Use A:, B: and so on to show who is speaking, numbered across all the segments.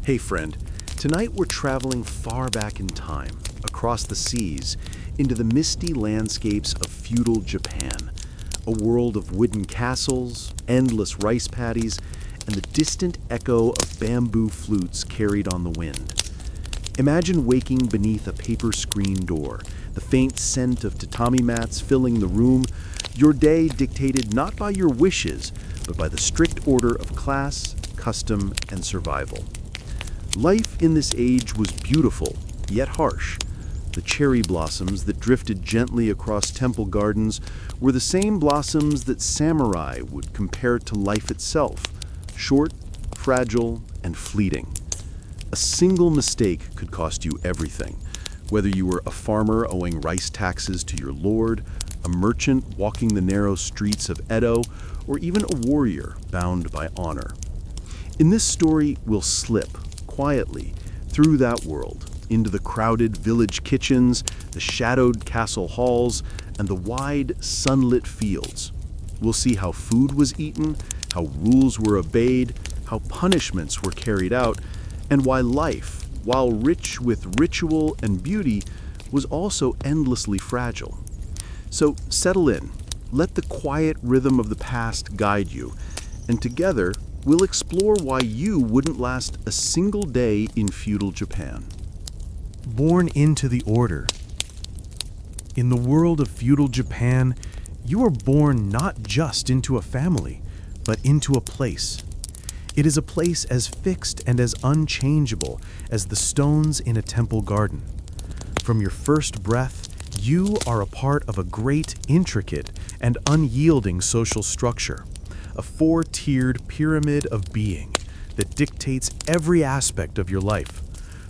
A: Hey friend, tonight we're traveling far back in time, across the seas, into the misty landscapes of feudal Japan, a world of wooden castles, endless rice paddies, and the distant echo of bamboo flutes carried on the wind. Imagine waking beneath a paper screen door, the faint scent of tatami mats filling the room, your day dictated not by your wishes, but by the strict order of class, custom, and survival. Life in this age was beautiful, yet harsh. The cherry blossoms that drifted gently across temple gardens were the same blossoms that samurai would compare to life itself, short, fragile, and fleeting. A single mistake could cost you everything, whether you were a farmer owing rice taxes to your lord, a merchant walking the narrow streets of Edo, or even a warrior bound by honor. In this story, we'll slip quietly through that world, into the crowded village kitchens, the shadowed castle halls, and the wide, sunlit fields. We'll see how food was eaten, how rules were obeyed, how punishments were carried out, and why life, while rich with ritual and beauty, was also endlessly fragile. So settle in, let the quiet rhythm of the past guide you, and together we'll explore why you wouldn't last a single day in feudal Japan.
B: Born into the order. In the world of feudal Japan, you are born not just into a family, but into a place. It is a place as fixed and as unchangeable as the stones in a temple garden. From your first breath, you are a part of a great, intricate, and unyielding social structure, a four-tiered pyramid of being that dictates every aspect of your life,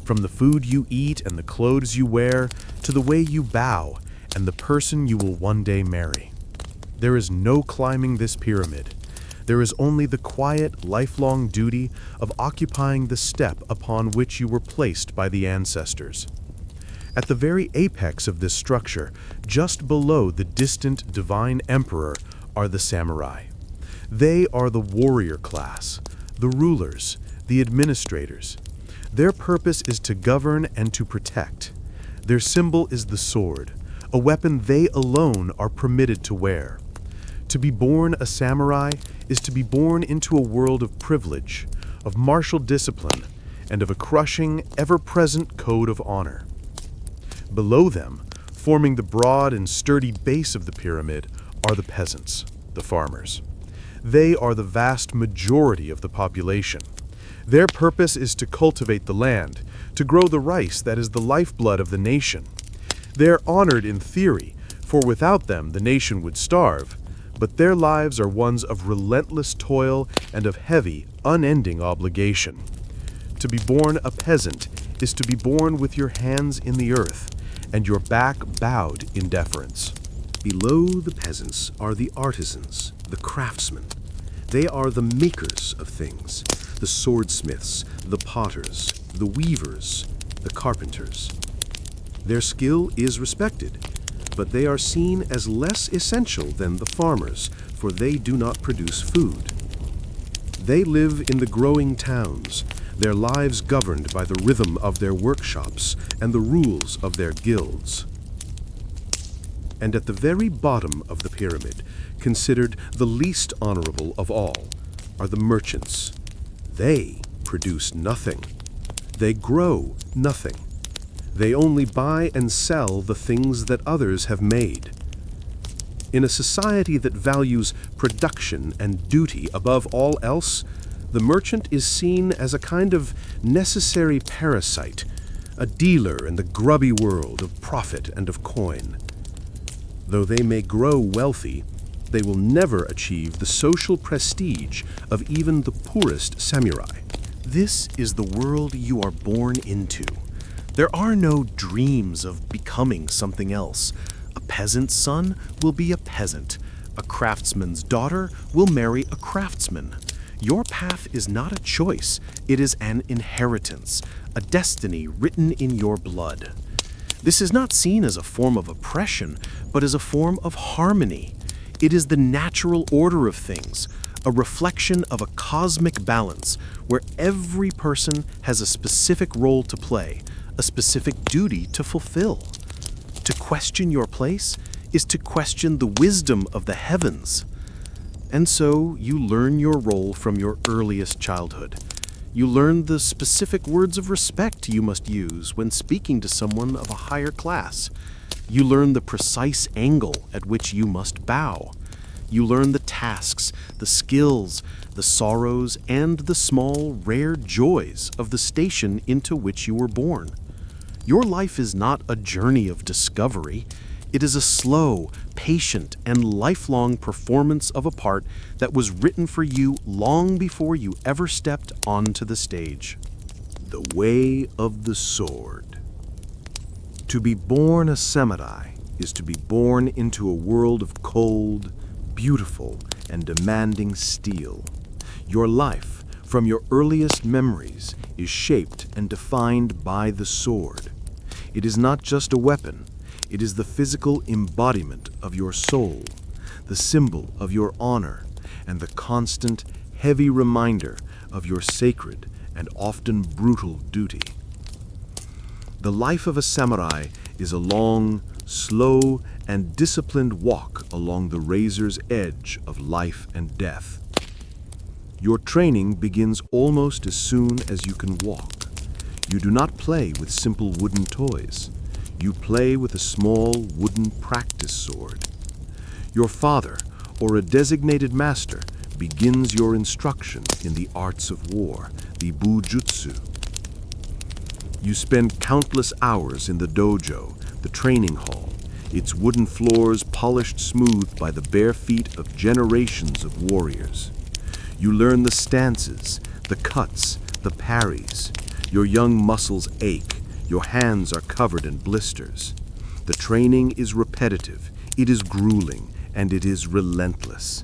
B: from the food you eat and the clothes you wear, to the way you bow and the person you will one day marry. There is no climbing this pyramid. There is only the quiet, lifelong duty of occupying the step upon which you were placed by the ancestors. At the very apex of this structure, just below the distant divine emperor, are the samurai. They are the warrior class, the rulers, the administrators. Their purpose is to govern and to protect. Their symbol is the sword, a weapon they alone are permitted to wear. To be born a samurai is to be born into a world of privilege, of martial discipline, and of a crushing, ever-present code of honor. Below them, forming the broad and sturdy base of the pyramid, are the peasants, the farmers. They are the vast majority of the population. Their purpose is to cultivate the land, to grow the rice that is the lifeblood of the nation. They're honored in theory, for without them the nation would starve, but their lives are ones of relentless toil and of heavy, unending obligation. To be born a peasant is to be born with your hands in the earth and your back bowed in deference.
A: Below the peasants are the artisans, the craftsmen. They are the makers of things, the swordsmiths, the potters, the weavers, the carpenters. Their skill is respected, but they are seen as less essential than the farmers, for they do not produce food. They live in the growing towns, their lives governed by the rhythm of their workshops and the rules of their guilds. And at the very bottom of the pyramid, considered the least honorable of all, are the merchants. They produce nothing. They grow nothing. They only buy and sell the things that others have made. In a society that values production and duty above all else, the merchant is seen as a kind of necessary parasite, a dealer in the grubby world of profit and of coin. Though they may grow wealthy, they will never achieve the social prestige of even the poorest samurai.
C: This is the world you are born into. There are no dreams of becoming something else. A peasant's son will be a peasant. A craftsman's daughter will marry a craftsman. Your path is not a choice, it is an inheritance, a destiny written in your blood. This is not seen as a form of oppression, but as a form of harmony. It is the natural order of things, a reflection of a cosmic balance where every person has a specific role to play, a specific duty to fulfill. To question your place is to question the wisdom of the heavens. And so you learn your role from your earliest childhood. You learn the specific words of respect you must use when speaking to someone of a higher class. You learn the precise angle at which you must bow. You learn the tasks, the skills, the sorrows, and the small, rare joys of the station into which you were born. Your life is not a journey of discovery. It is a slow, patient, and lifelong performance of a part that was written for you long before you ever stepped onto the stage.
A: The way of the sword. To be born a samurai is to be born into a world of cold, beautiful, and demanding steel. Your life, from your earliest memories, is shaped and defined by the sword. It is not just a weapon. It is the physical embodiment of your soul, the symbol of your honor, and the constant, heavy reminder of your sacred and often brutal duty. The life of a samurai is a long, slow, and disciplined walk along the razor's edge of life and death. Your training begins almost as soon as you can walk. You do not play with simple wooden toys. You play with a small wooden practice sword. Your father, or a designated master, begins your instruction in the arts of war, the bujutsu. You spend countless hours in the dojo, the training hall, its wooden floors polished smooth by the bare feet of generations of warriors. You learn the stances, the cuts, the parries. Your young muscles ache. Your hands are covered in blisters. The training is repetitive, it is grueling, and it is relentless.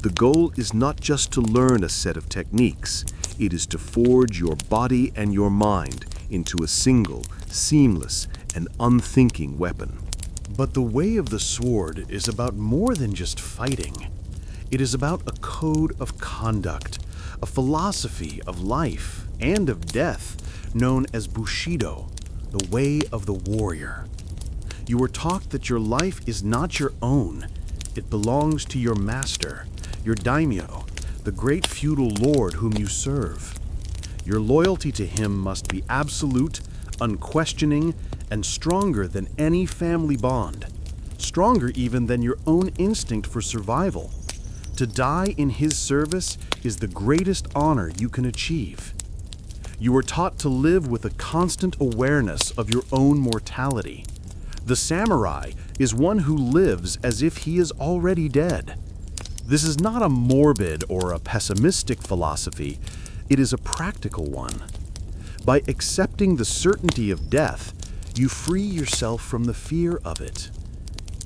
A: The goal is not just to learn a set of techniques, it is to forge your body and your mind into a single, seamless, and unthinking weapon.
B: But the way of the sword is about more than just fighting. It is about a code of conduct, a philosophy of life and of death, known as Bushido, the way of the warrior. You are taught that your life is not your own. It belongs to your master, your daimyo, the great feudal lord whom you serve. Your loyalty to him must be absolute, unquestioning, and stronger than any family bond, stronger even than your own instinct for survival. To die in his service is the greatest honor you can achieve. You are taught to live with a constant awareness of your own mortality. The samurai is one who lives as if he is already dead. This is not a morbid or a pessimistic philosophy, it is a practical one. By accepting the certainty of death, you free yourself from the fear of it.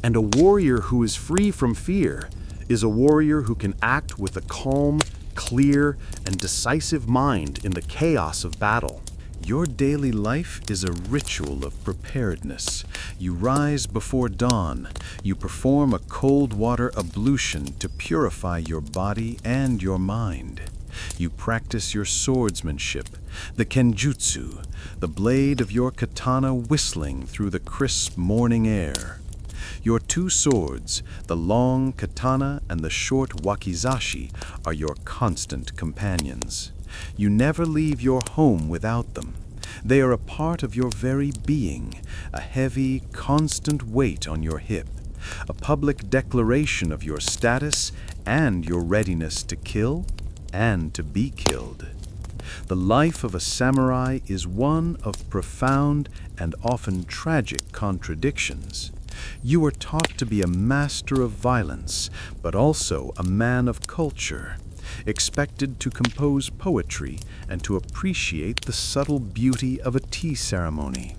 B: And a warrior who is free from fear is a warrior who can act with a calm, clear, and decisive mind in the chaos of battle.
D: Your daily life is a ritual of preparedness. You rise before dawn. You perform a cold water ablution to purify your body and your mind. You practice your swordsmanship, the kenjutsu, the blade of your katana whistling through the crisp morning air. Your two swords, the long katana and the short wakizashi, are your constant companions. You never leave your home without them. They are a part of your very being, a heavy, constant weight on your hip, a public declaration of your status and your readiness to kill and to be killed. The life of a samurai is one of profound and often tragic contradictions. You are taught to be a master of violence, but also a man of culture, expected to compose poetry and to appreciate the subtle beauty of a tea ceremony.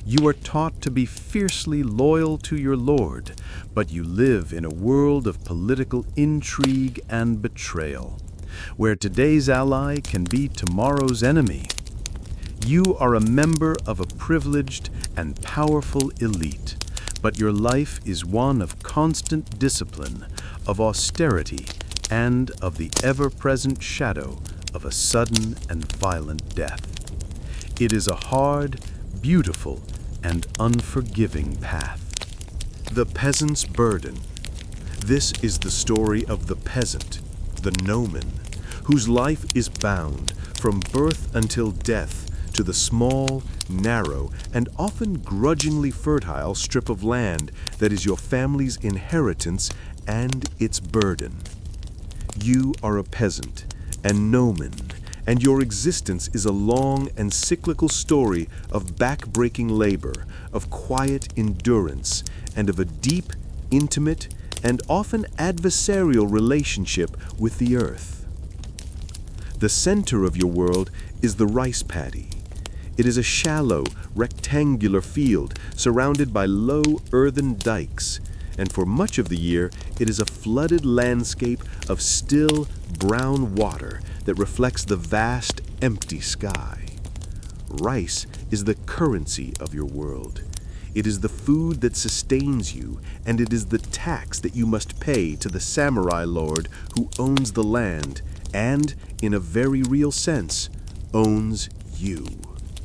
D: You are taught to be fiercely loyal to your lord, but you live in a world of political intrigue and betrayal, where today's ally can be tomorrow's enemy. You are a member of a privileged and powerful elite, but your life is one of constant discipline, of austerity,
C: and of the ever-present shadow of a sudden and violent death. It is a hard, beautiful, and unforgiving path. The peasant's burden. This is the story of the peasant, the gnomon, whose life is bound from birth until death to the small, narrow, and often grudgingly fertile strip of land that is your family's inheritance and its burden. You are a peasant, and gnomon, and your existence is a long and cyclical story of back-breaking labor, of quiet endurance, and of a deep, intimate, and often adversarial relationship with the earth. The center of your world is the rice paddy. It is a shallow, rectangular field surrounded by low earthen dikes, and for much of the year it is a flooded landscape of still, brown water that reflects the vast, empty sky. Rice is the currency of your world. It is the food that sustains you, and it is the tax that you must pay to the samurai lord who owns the land and, in a very real sense, owns you.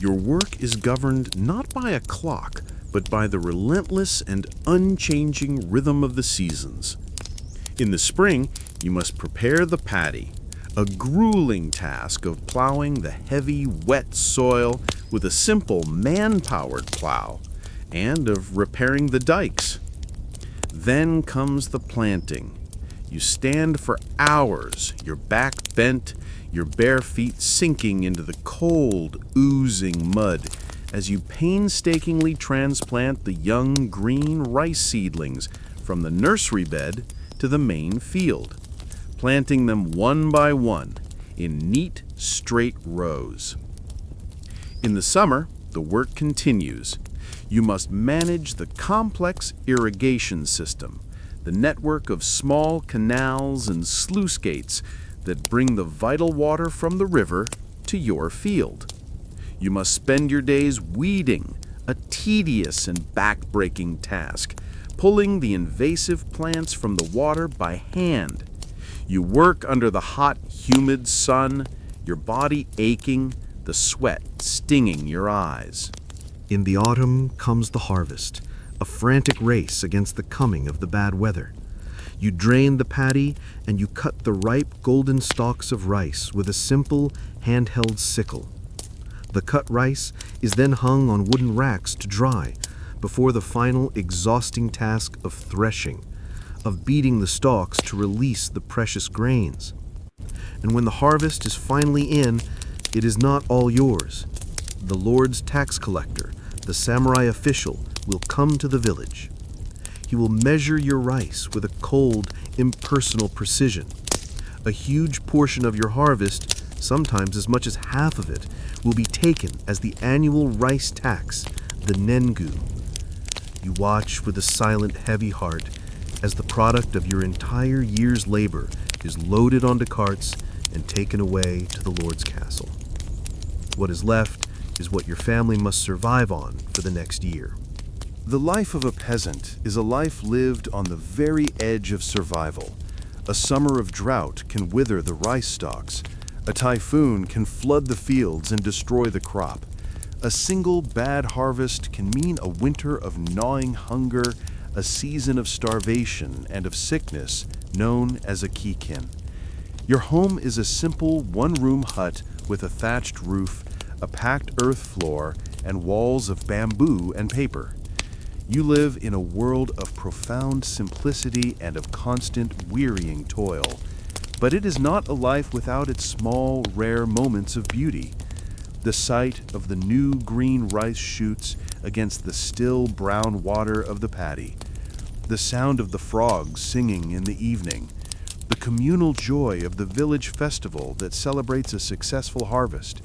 C: Your work is governed not by a clock, but by the relentless and unchanging rhythm of the seasons. In the spring, you must prepare the paddy, a grueling task of plowing the heavy, wet soil with a simple man-powered plow, and of repairing the dikes. Then comes the planting. You stand for hours, your back bent, your bare feet sinking into the cold, oozing mud as you painstakingly transplant the young green rice seedlings from the nursery bed to the main field, planting them one by one in neat, straight rows. In the summer, the work continues. You must manage the complex irrigation system, the network of small canals and sluice gates that bring the vital water from the river to your field. You must spend your days weeding, a tedious and back-breaking task, pulling the invasive plants from the water by hand. You work under the hot, humid sun, your body aching, the sweat stinging your eyes.
B: In the autumn comes the harvest, a frantic race against the coming of the bad weather. You drain the paddy and you cut the ripe golden stalks of rice with a simple handheld sickle. The cut rice is then hung on wooden racks to dry before the final exhausting task of threshing, of beating the stalks to release the precious grains. And when the harvest is finally in, it is not all yours. The Lord's tax collector, the samurai official, will come to the village. He will measure your rice with a cold, impersonal precision. A huge portion of your harvest, sometimes as much as half of it, will be taken as the annual rice tax, the nengu. You watch with a silent, heavy heart as the product of your entire year's labor is loaded onto carts and taken away to the Lord's castle. What is left is what your family must survive on for the next year.
A: The life of a peasant is a life lived on the very edge of survival. A summer of drought can wither the rice stalks. A typhoon can flood the fields and destroy the crop. A single bad harvest can mean a winter of gnawing hunger, a season of starvation and of sickness known as a kikin. Your home is a simple one-room hut with a thatched roof, a packed earth floor, and walls of bamboo and paper. You live in a world of profound simplicity and of constant, wearying toil. But it is not a life without its small, rare moments of beauty. The sight of the new green rice shoots against the still brown water of the paddy, the sound of the frogs singing in the evening, the communal joy of the village festival that celebrates a successful harvest.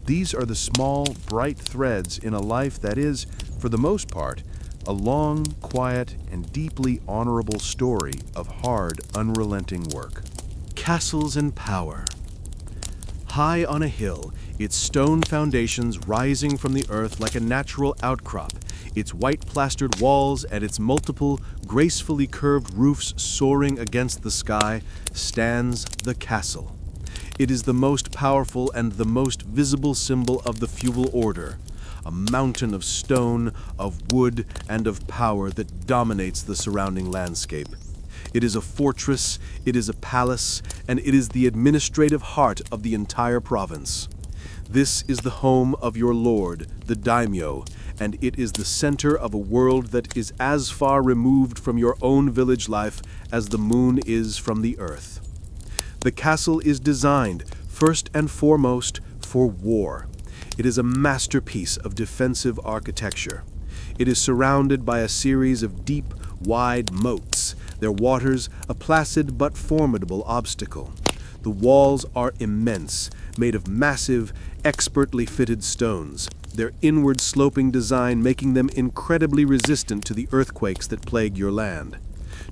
A: These are the small, bright threads in a life that is, for the most part, a long, quiet, and deeply honorable story of hard, unrelenting work.
C: Castles and power. High on a hill, its stone foundations rising from the earth like a natural outcrop, its white plastered walls and its multiple, gracefully curved roofs soaring against the sky, stands the castle. It is the most powerful and the most visible symbol of the feudal order, a mountain of stone, of wood, and of power that dominates the surrounding landscape. It is a fortress, it is a palace, and it is the administrative heart of the entire province. This is the home of your lord, the daimyo, and it is the center of a world that is as far removed from your own village life as the moon is from the earth. The castle is designed, first and foremost, for war. It is a masterpiece of defensive architecture. It is surrounded by a series of deep, wide moats, their waters a placid but formidable obstacle. The walls are immense, made of massive, expertly fitted stones, their inward sloping design making them incredibly resistant to the earthquakes that plague your land.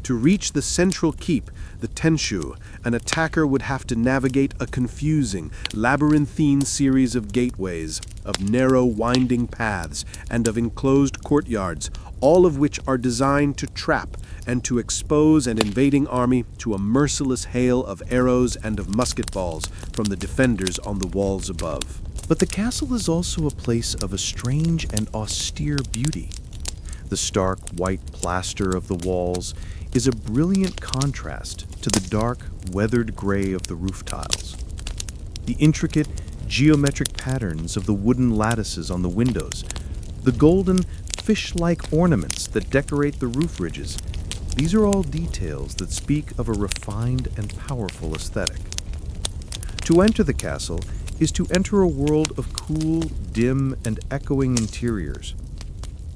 C: To reach the central keep, the Tenshu, an attacker would have to navigate a confusing, labyrinthine series of gateways, of narrow, winding paths, and of enclosed courtyards, all of which are designed to trap and to expose an invading army to a merciless hail of arrows and of musket balls from the defenders on the walls above. But the castle is also a place of a strange and austere beauty. The stark white plaster of the walls is a brilliant contrast to the dark, weathered gray of the roof tiles. The intricate, geometric patterns of the wooden lattices on the windows, the golden, fish-like ornaments that decorate the roof ridges, these are all details that speak of a refined and powerful aesthetic. To enter the castle is to enter a world of cool, dim, and echoing interiors.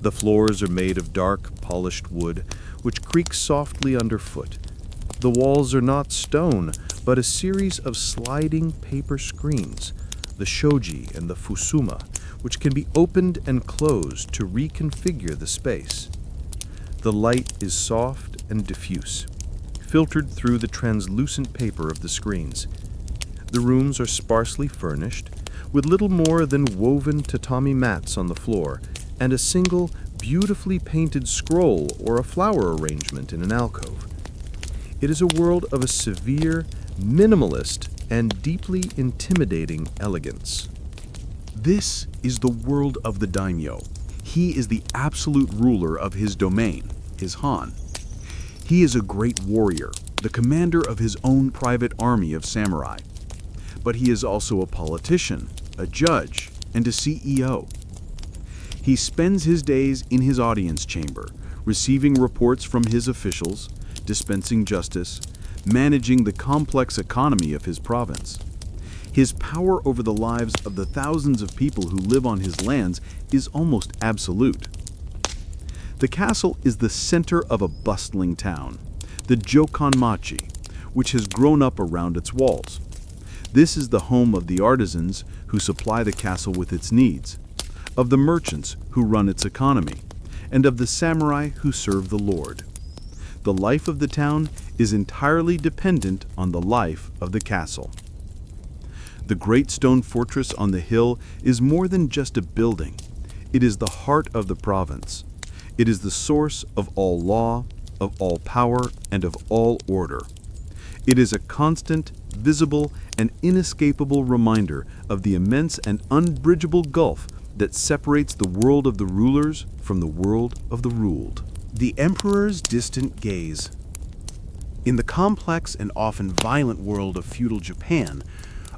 C: The floors are made of dark, polished wood, which creaks softly underfoot. The walls are not stone, but a series of sliding paper screens, the shoji and the fusuma, which can be opened and closed to reconfigure the space. The light is soft and diffuse, filtered through the translucent paper of the screens. The rooms are sparsely furnished, with little more than woven tatami mats on the floor, and a single, beautifully painted scroll or a flower arrangement in an alcove. It is a world of a severe, minimalist, and deeply intimidating elegance.
A: This is the world of the daimyo. He is the absolute ruler of his domain, his han. He is a great warrior, the commander of his own private army of samurai. But he is also a politician, a judge, and a CEO. He spends his days in his audience chamber, receiving reports from his officials, dispensing justice, managing the complex economy of his province. His power over the lives of the thousands of people who live on his lands is almost absolute. The castle is the center of a bustling town, the Jokonmachi, which has grown up around its walls. This is the home of the artisans who supply the castle with its needs, of the merchants who run its economy, and of the samurai who serve the lord. The life of the town is entirely dependent on the life of the castle. The great stone fortress on the hill is more than just a building. It is the heart of the province. It is the source of all law, of all power, and of all order. It is a constant, visible, and inescapable reminder of the immense and unbridgeable gulf that separates the world of the rulers from the world of the ruled. The emperor's distant gaze. In the complex and often violent world of feudal Japan,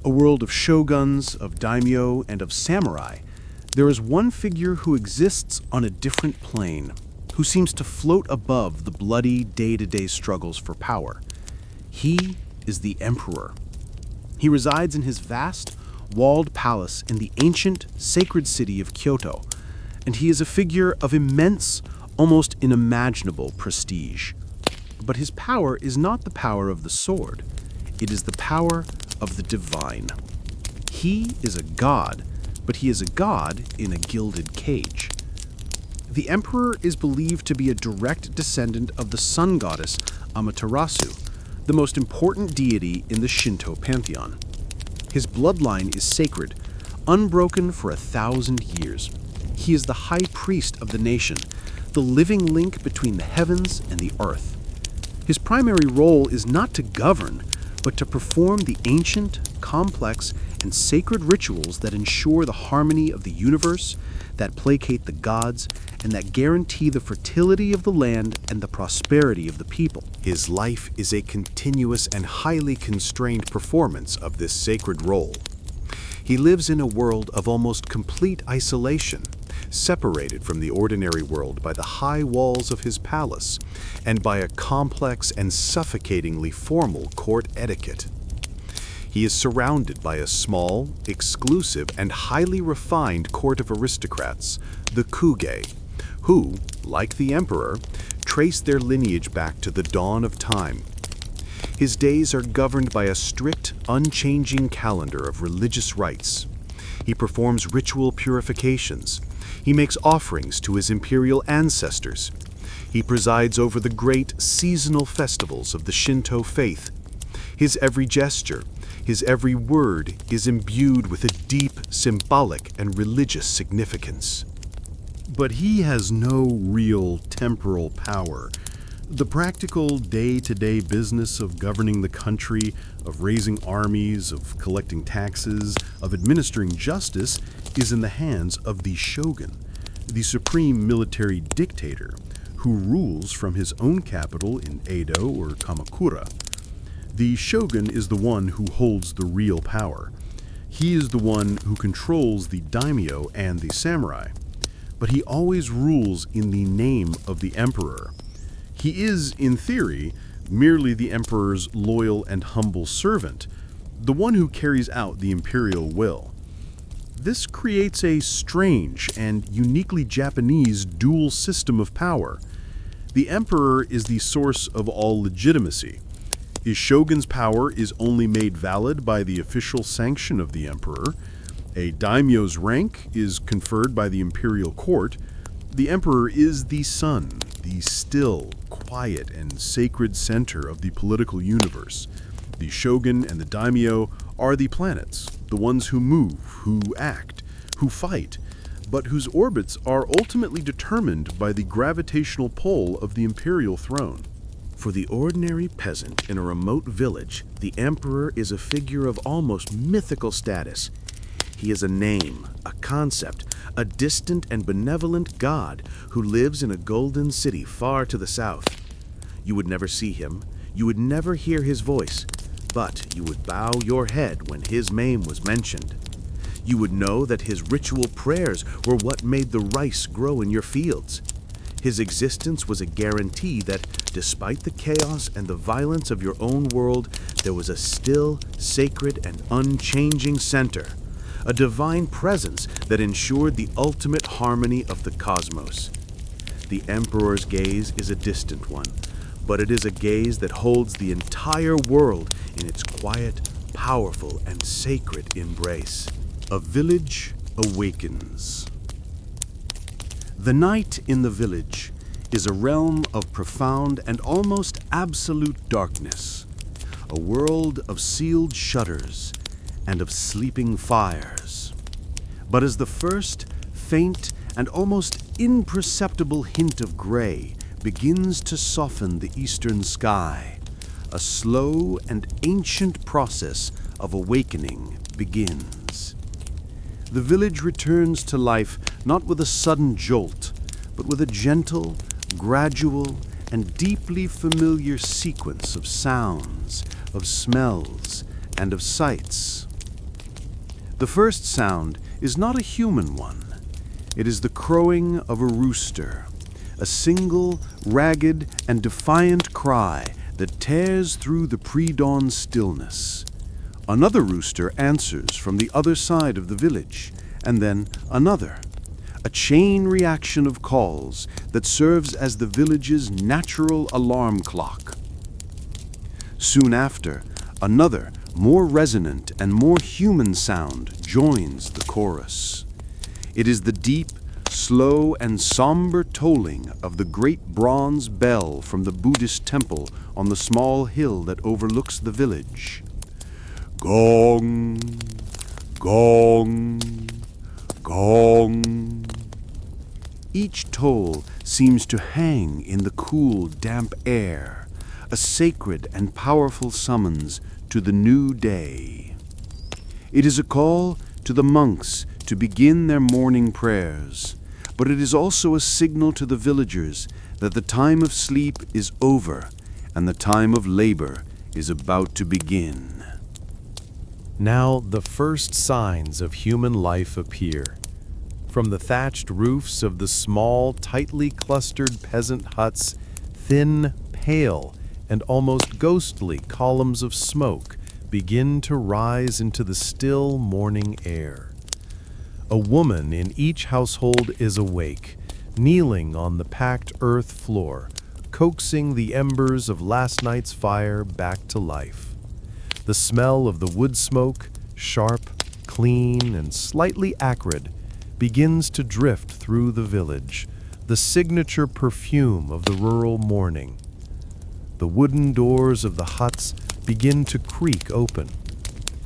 A: a world of shoguns, of daimyo, and of samurai, there is one figure who exists on a different plane, who seems to float above the bloody day-to-day struggles for power. He is the emperor. He resides in his vast, walled palace in the ancient, sacred city of Kyoto, and he is a figure of immense, almost unimaginable prestige. But his power is not the power of the sword. It is the power of the divine. He is a god, but he is a god in a gilded cage. The emperor is believed to be a direct descendant of the sun goddess Amaterasu, the most important deity in the Shinto pantheon. His bloodline is sacred, unbroken for 1,000 years. He is the high priest of the nation, the living link between the heavens and the earth. His primary role is not to govern, but to perform the ancient, complex, and sacred rituals that ensure the harmony of the universe, that placate the gods, and that guarantee the fertility of the land and the prosperity of the people.
C: His life is a continuous and highly constrained performance of this sacred role. He lives in a world of almost complete isolation, separated from the ordinary world by the high walls of his palace and by a complex and suffocatingly formal court etiquette. He is surrounded by a small, exclusive, and highly refined court of aristocrats, the Kuge, who, like the emperor, trace their lineage back to the dawn of time. His days are governed by a strict, unchanging calendar of religious rites. He performs ritual purifications. He makes offerings to his imperial ancestors. He presides over the great seasonal festivals of the Shinto faith. His every gesture, his every word is imbued with a deep symbolic and religious significance.
B: But he has no real temporal power. The practical day-to-day business of governing the country, of raising armies, of collecting taxes, of administering justice is in the hands of the shogun, the supreme military dictator, who rules from his own capital in Edo or Kamakura. The shogun is the one who holds the real power. He is the one who controls the daimyo and the samurai. But he always rules in the name of the emperor. He is, in theory, merely the emperor's loyal and humble servant, the one who carries out the imperial will. This creates a strange and uniquely Japanese dual system of power. The emperor is the source of all legitimacy. His shogun's power is only made valid by the official sanction of the emperor. A daimyo's rank is conferred by the imperial court. The emperor is the sun, the still, quiet, and sacred center of the political universe. The shogun and the daimyo are the planets, the ones who move, who act, who fight, but whose orbits are ultimately determined by the gravitational pull of the imperial throne.
A: For the ordinary peasant in a remote village, the emperor is a figure of almost mythical status. He is a name, a concept, a distant and benevolent god who lives in a golden city far to the south. You would never see him, you would never hear his voice, but you would bow your head when his name was mentioned. You would know that his ritual prayers were what made the rice grow in your fields. His existence was a guarantee that, despite the chaos and the violence of your own world, there was a still, sacred, and unchanging center, a divine presence that ensured the ultimate harmony of the cosmos. The emperor's gaze is a distant one, but it is a gaze that holds the entire world in its quiet, powerful, and sacred embrace. A village awakens. The night in the village is a realm of profound and almost absolute darkness, a world of sealed shutters and of sleeping fires. But as the first, faint, and almost imperceptible hint of gray begins to soften the eastern sky, a slow and ancient process of awakening begins. The village returns to life not with a sudden jolt, but with a gentle, gradual, and deeply familiar sequence of sounds, of smells, and of sights. The first sound is not a human one. It is the crowing of a rooster, a single, ragged, and defiant cry that tears through the pre-dawn stillness. Another rooster answers from the other side of the village, and then another, a chain reaction of calls that serves as the village's natural alarm clock. Soon after, another, more resonant and more human sound joins the chorus. It is the deep, slow, and somber tolling of the great bronze bell from the Buddhist temple on the small hill that overlooks the village. Gong, Gong, gong. Each toll seems to hang in the cool, damp air, a sacred and powerful summons to the new day. It is a call to the monks to begin their morning prayers, but it is also a signal to the villagers that the time of sleep is over and the time of labor is about to begin.
B: Now the first signs of human life appear. From the thatched roofs of the small, tightly clustered peasant huts, thin, pale, and almost ghostly columns of smoke begin to rise into the still morning air. A woman in each household is awake, kneeling on the packed earth floor, coaxing the embers of last night's fire back to life. The smell of the wood smoke, sharp, clean, and slightly acrid, begins to drift through the village, the signature perfume of the rural morning. The wooden doors of the huts begin to creak open.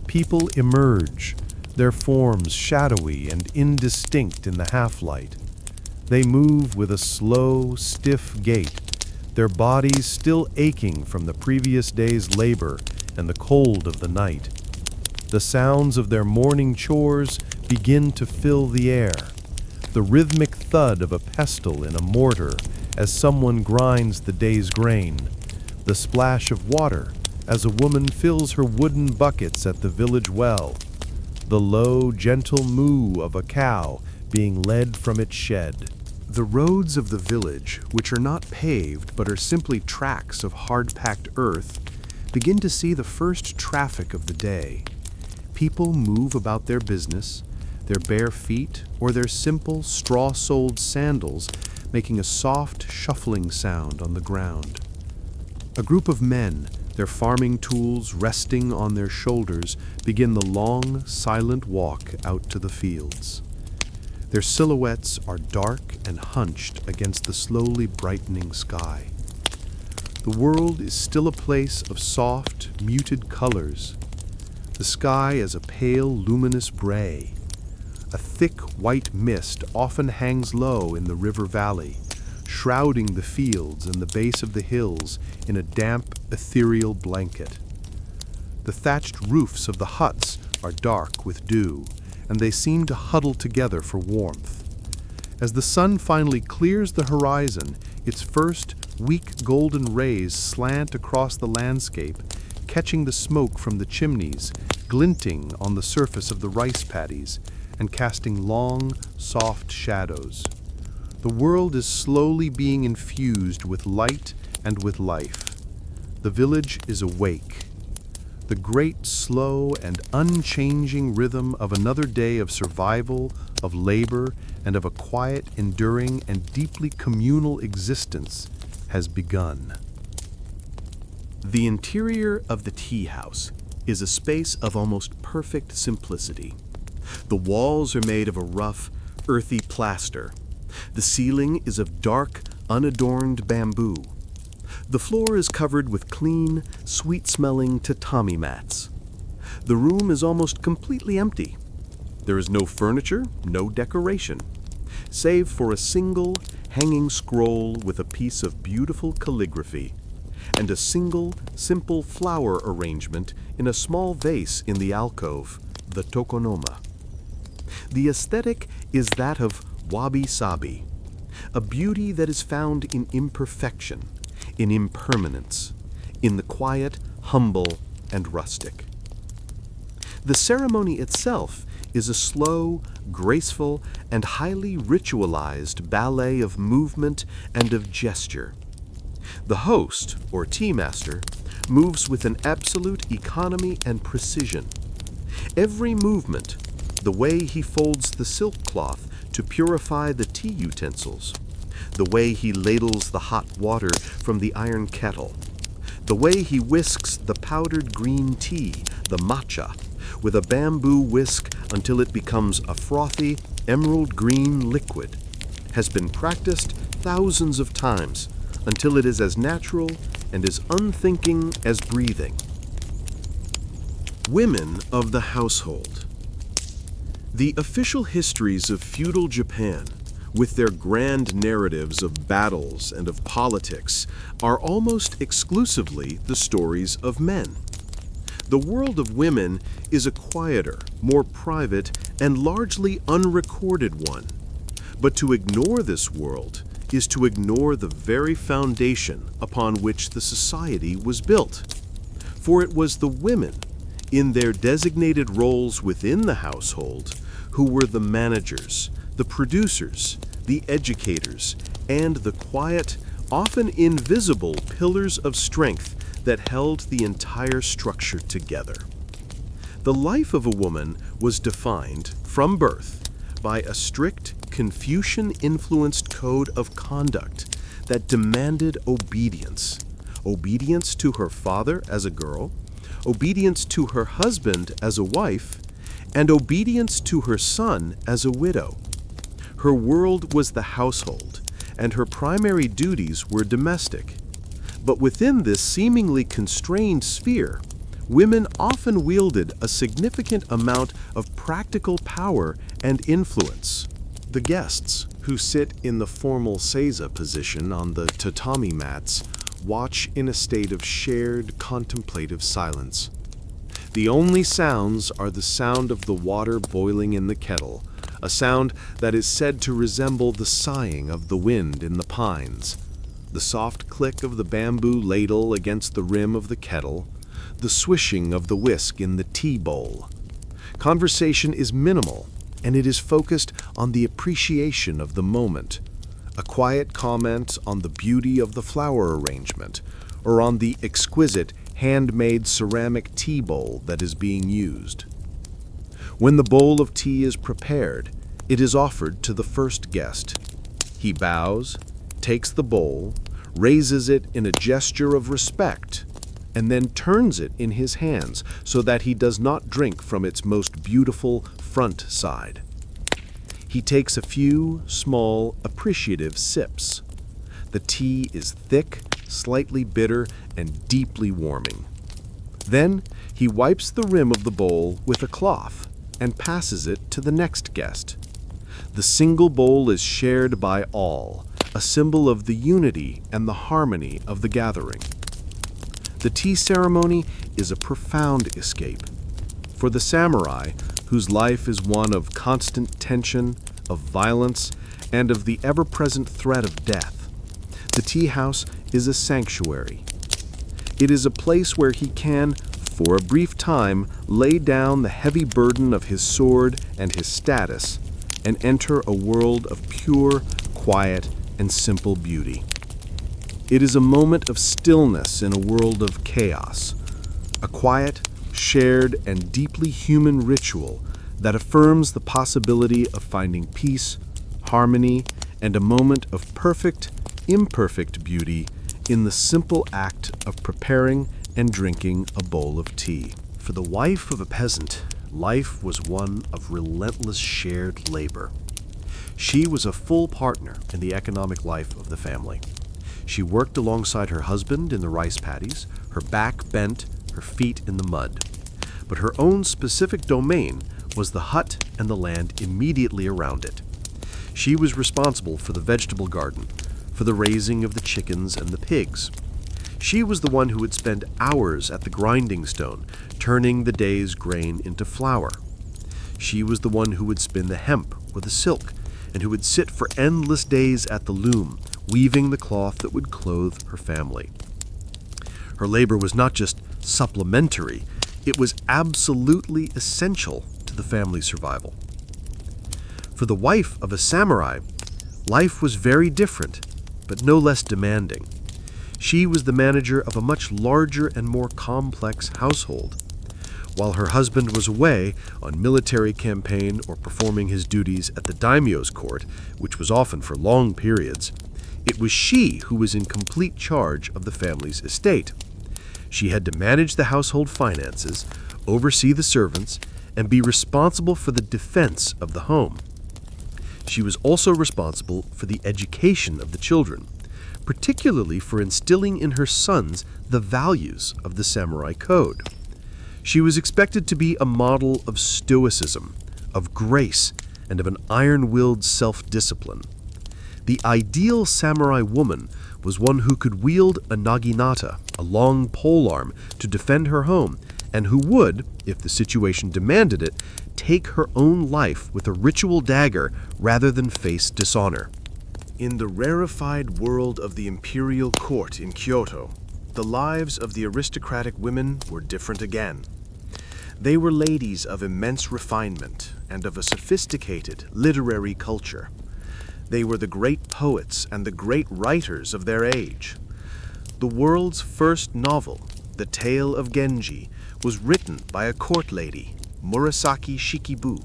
B: People emerge, their forms shadowy and indistinct in the half-light. They move with a slow, stiff gait, their bodies still aching from the previous day's labor and the cold of the night. The sounds of their morning chores begin to fill the air, the rhythmic thud of a pestle in a mortar as someone grinds the day's grain, the splash of water as a woman fills her wooden buckets at the village well, the low, gentle moo of a cow being led from its shed.
A: The roads of the village, which are not paved but are simply tracks of hard-packed earth, begin to see the first traffic of the day. People move about their business, their bare feet or their simple straw-soled sandals making a soft, shuffling sound on the ground. A group of men, their farming tools resting on their shoulders, begin the long, silent walk out to the fields. Their silhouettes are dark and hunched against the slowly brightening sky. The world is still a place of soft, muted colors. The sky is a pale, luminous gray. A thick, white mist often hangs low in the river valley, shrouding the fields and the base of the hills in a damp, ethereal blanket. The thatched roofs of the huts are dark with dew, and they seem to huddle together for warmth. As the sun finally clears the horizon, its first weak golden rays slant across the landscape, catching the smoke from the chimneys, glinting on the surface of the rice paddies, and casting long, soft shadows. The world is slowly being infused with light and with life. The village is awake. The great, slow, and unchanging rhythm of another day of survival, of labor, and of a quiet, enduring, and deeply communal existence has begun. The interior of the tea house is a space of almost perfect simplicity. The walls are made of a rough, earthy plaster. The ceiling is of dark, unadorned bamboo. The floor is covered with clean, sweet-smelling tatami mats. The room is almost completely empty. There is no furniture, no decoration, save for a single hanging scroll with a piece of beautiful calligraphy, and a single, simple flower arrangement in a small vase in the alcove, the tokonoma. The aesthetic is that of wabi-sabi, a beauty that is found in imperfection, in impermanence, in the quiet, humble, and rustic. The ceremony itself is a slow, graceful, and highly ritualized ballet of movement and of gesture. The host, or tea master, moves with an absolute economy and precision. Every movement, the way he folds the silk cloth to purify the tea utensils, the way he ladles the hot water from the iron kettle, the way he whisks the powdered green tea, the matcha, with a bamboo whisk until it becomes a frothy, emerald green liquid, has been practiced thousands of times until it is as natural and as unthinking as breathing. Women of the household. The official histories of feudal Japan, with their grand narratives of battles and of politics, are almost exclusively the stories of men. The world of women is a quieter, more private, and largely unrecorded one. But to ignore this world is to ignore the very foundation upon which the society was built. For it was the women, in their designated roles within the household, who were the managers, the producers, the educators, and the quiet, often invisible pillars of strength that held the entire structure together. The life of a woman was defined, from birth, by a strict, Confucian-influenced code of conduct that demanded obedience. Obedience to her father as a girl, obedience to her husband as a wife, and obedience to her son as a widow. Her world was the household, and her primary duties were domestic. But within this seemingly constrained sphere, women often wielded a significant amount of practical power and influence. The guests, who sit in the formal seiza position on the tatami mats, watch in a state of shared contemplative silence. The only sounds are the sound of the water boiling in the kettle, a sound that is said to resemble the sighing of the wind in the pines, the soft click of the bamboo ladle against the rim of the kettle, the swishing of the whisk in the tea bowl. Conversation is minimal, and it is focused on the appreciation of the moment, a quiet comment on the beauty of the flower arrangement, or on the exquisite handmade ceramic tea bowl that is being used. When the bowl of tea is prepared, it is offered to the first guest. He bows, takes the bowl, raises it in a gesture of respect, and then turns it in his hands so that he does not drink from its most beautiful front side. He takes a few small, appreciative sips. The tea is thick, slightly bitter, and deeply warming. Then he wipes the rim of the bowl with a cloth and passes it to the next guest. The single bowl is shared by all, a symbol of the unity and the harmony of the gathering. The tea ceremony is a profound escape. For the samurai, whose life is one of constant tension, of violence, and of the ever-present threat of death, the tea house is a sanctuary. It is a place where he can, for a brief time, lay down the heavy burden of his sword and his status and enter a world of pure, quiet, and simple beauty. It is a moment of stillness in a world of chaos, a quiet, shared, and deeply human ritual that affirms the possibility of finding peace, harmony, and a moment of perfect, imperfect beauty in the simple act of preparing and drinking a bowl of tea. For the wife of a peasant, life was one of relentless shared labor. She was a full partner in the economic life of the family. She worked alongside her husband in the rice paddies, her back bent, her feet in the mud. But her own specific domain was the hut and the land immediately around it. She was responsible for the vegetable garden, for the raising of the chickens and the pigs. She was the one who would spend hours at the grinding stone, turning the day's grain into flour. She was the one who would spin the hemp or the silk, and who would sit for endless days at the loom, weaving the cloth that would clothe her family. Her labor was not just supplementary, it was absolutely essential to the family's survival. For the wife of a samurai, life was very different, but no less demanding. She was the manager of a much larger and more complex household. While her husband was away on military campaign or performing his duties at the daimyo's court, which was often for long periods, it was she who was in complete charge of the family's estate. She had to manage the household finances, oversee the servants, and be responsible for the defense of the home. She was also responsible for the education of the children, particularly for instilling in her sons the values of the samurai code. She was expected to be a model of stoicism,
C: of grace, and of an iron-willed self-discipline. The ideal samurai woman was one who could wield a naginata, a long polearm, to defend her home, and who would, if the situation demanded it, take her own life with a ritual dagger rather than face dishonor. In the rarefied world of the imperial court in Kyoto, the lives of the aristocratic women were different again. They were ladies of immense refinement and of a sophisticated literary culture. They were the great poets and the great writers of their age. The world's first novel, The Tale of Genji, was written by a court lady, Murasaki Shikibu.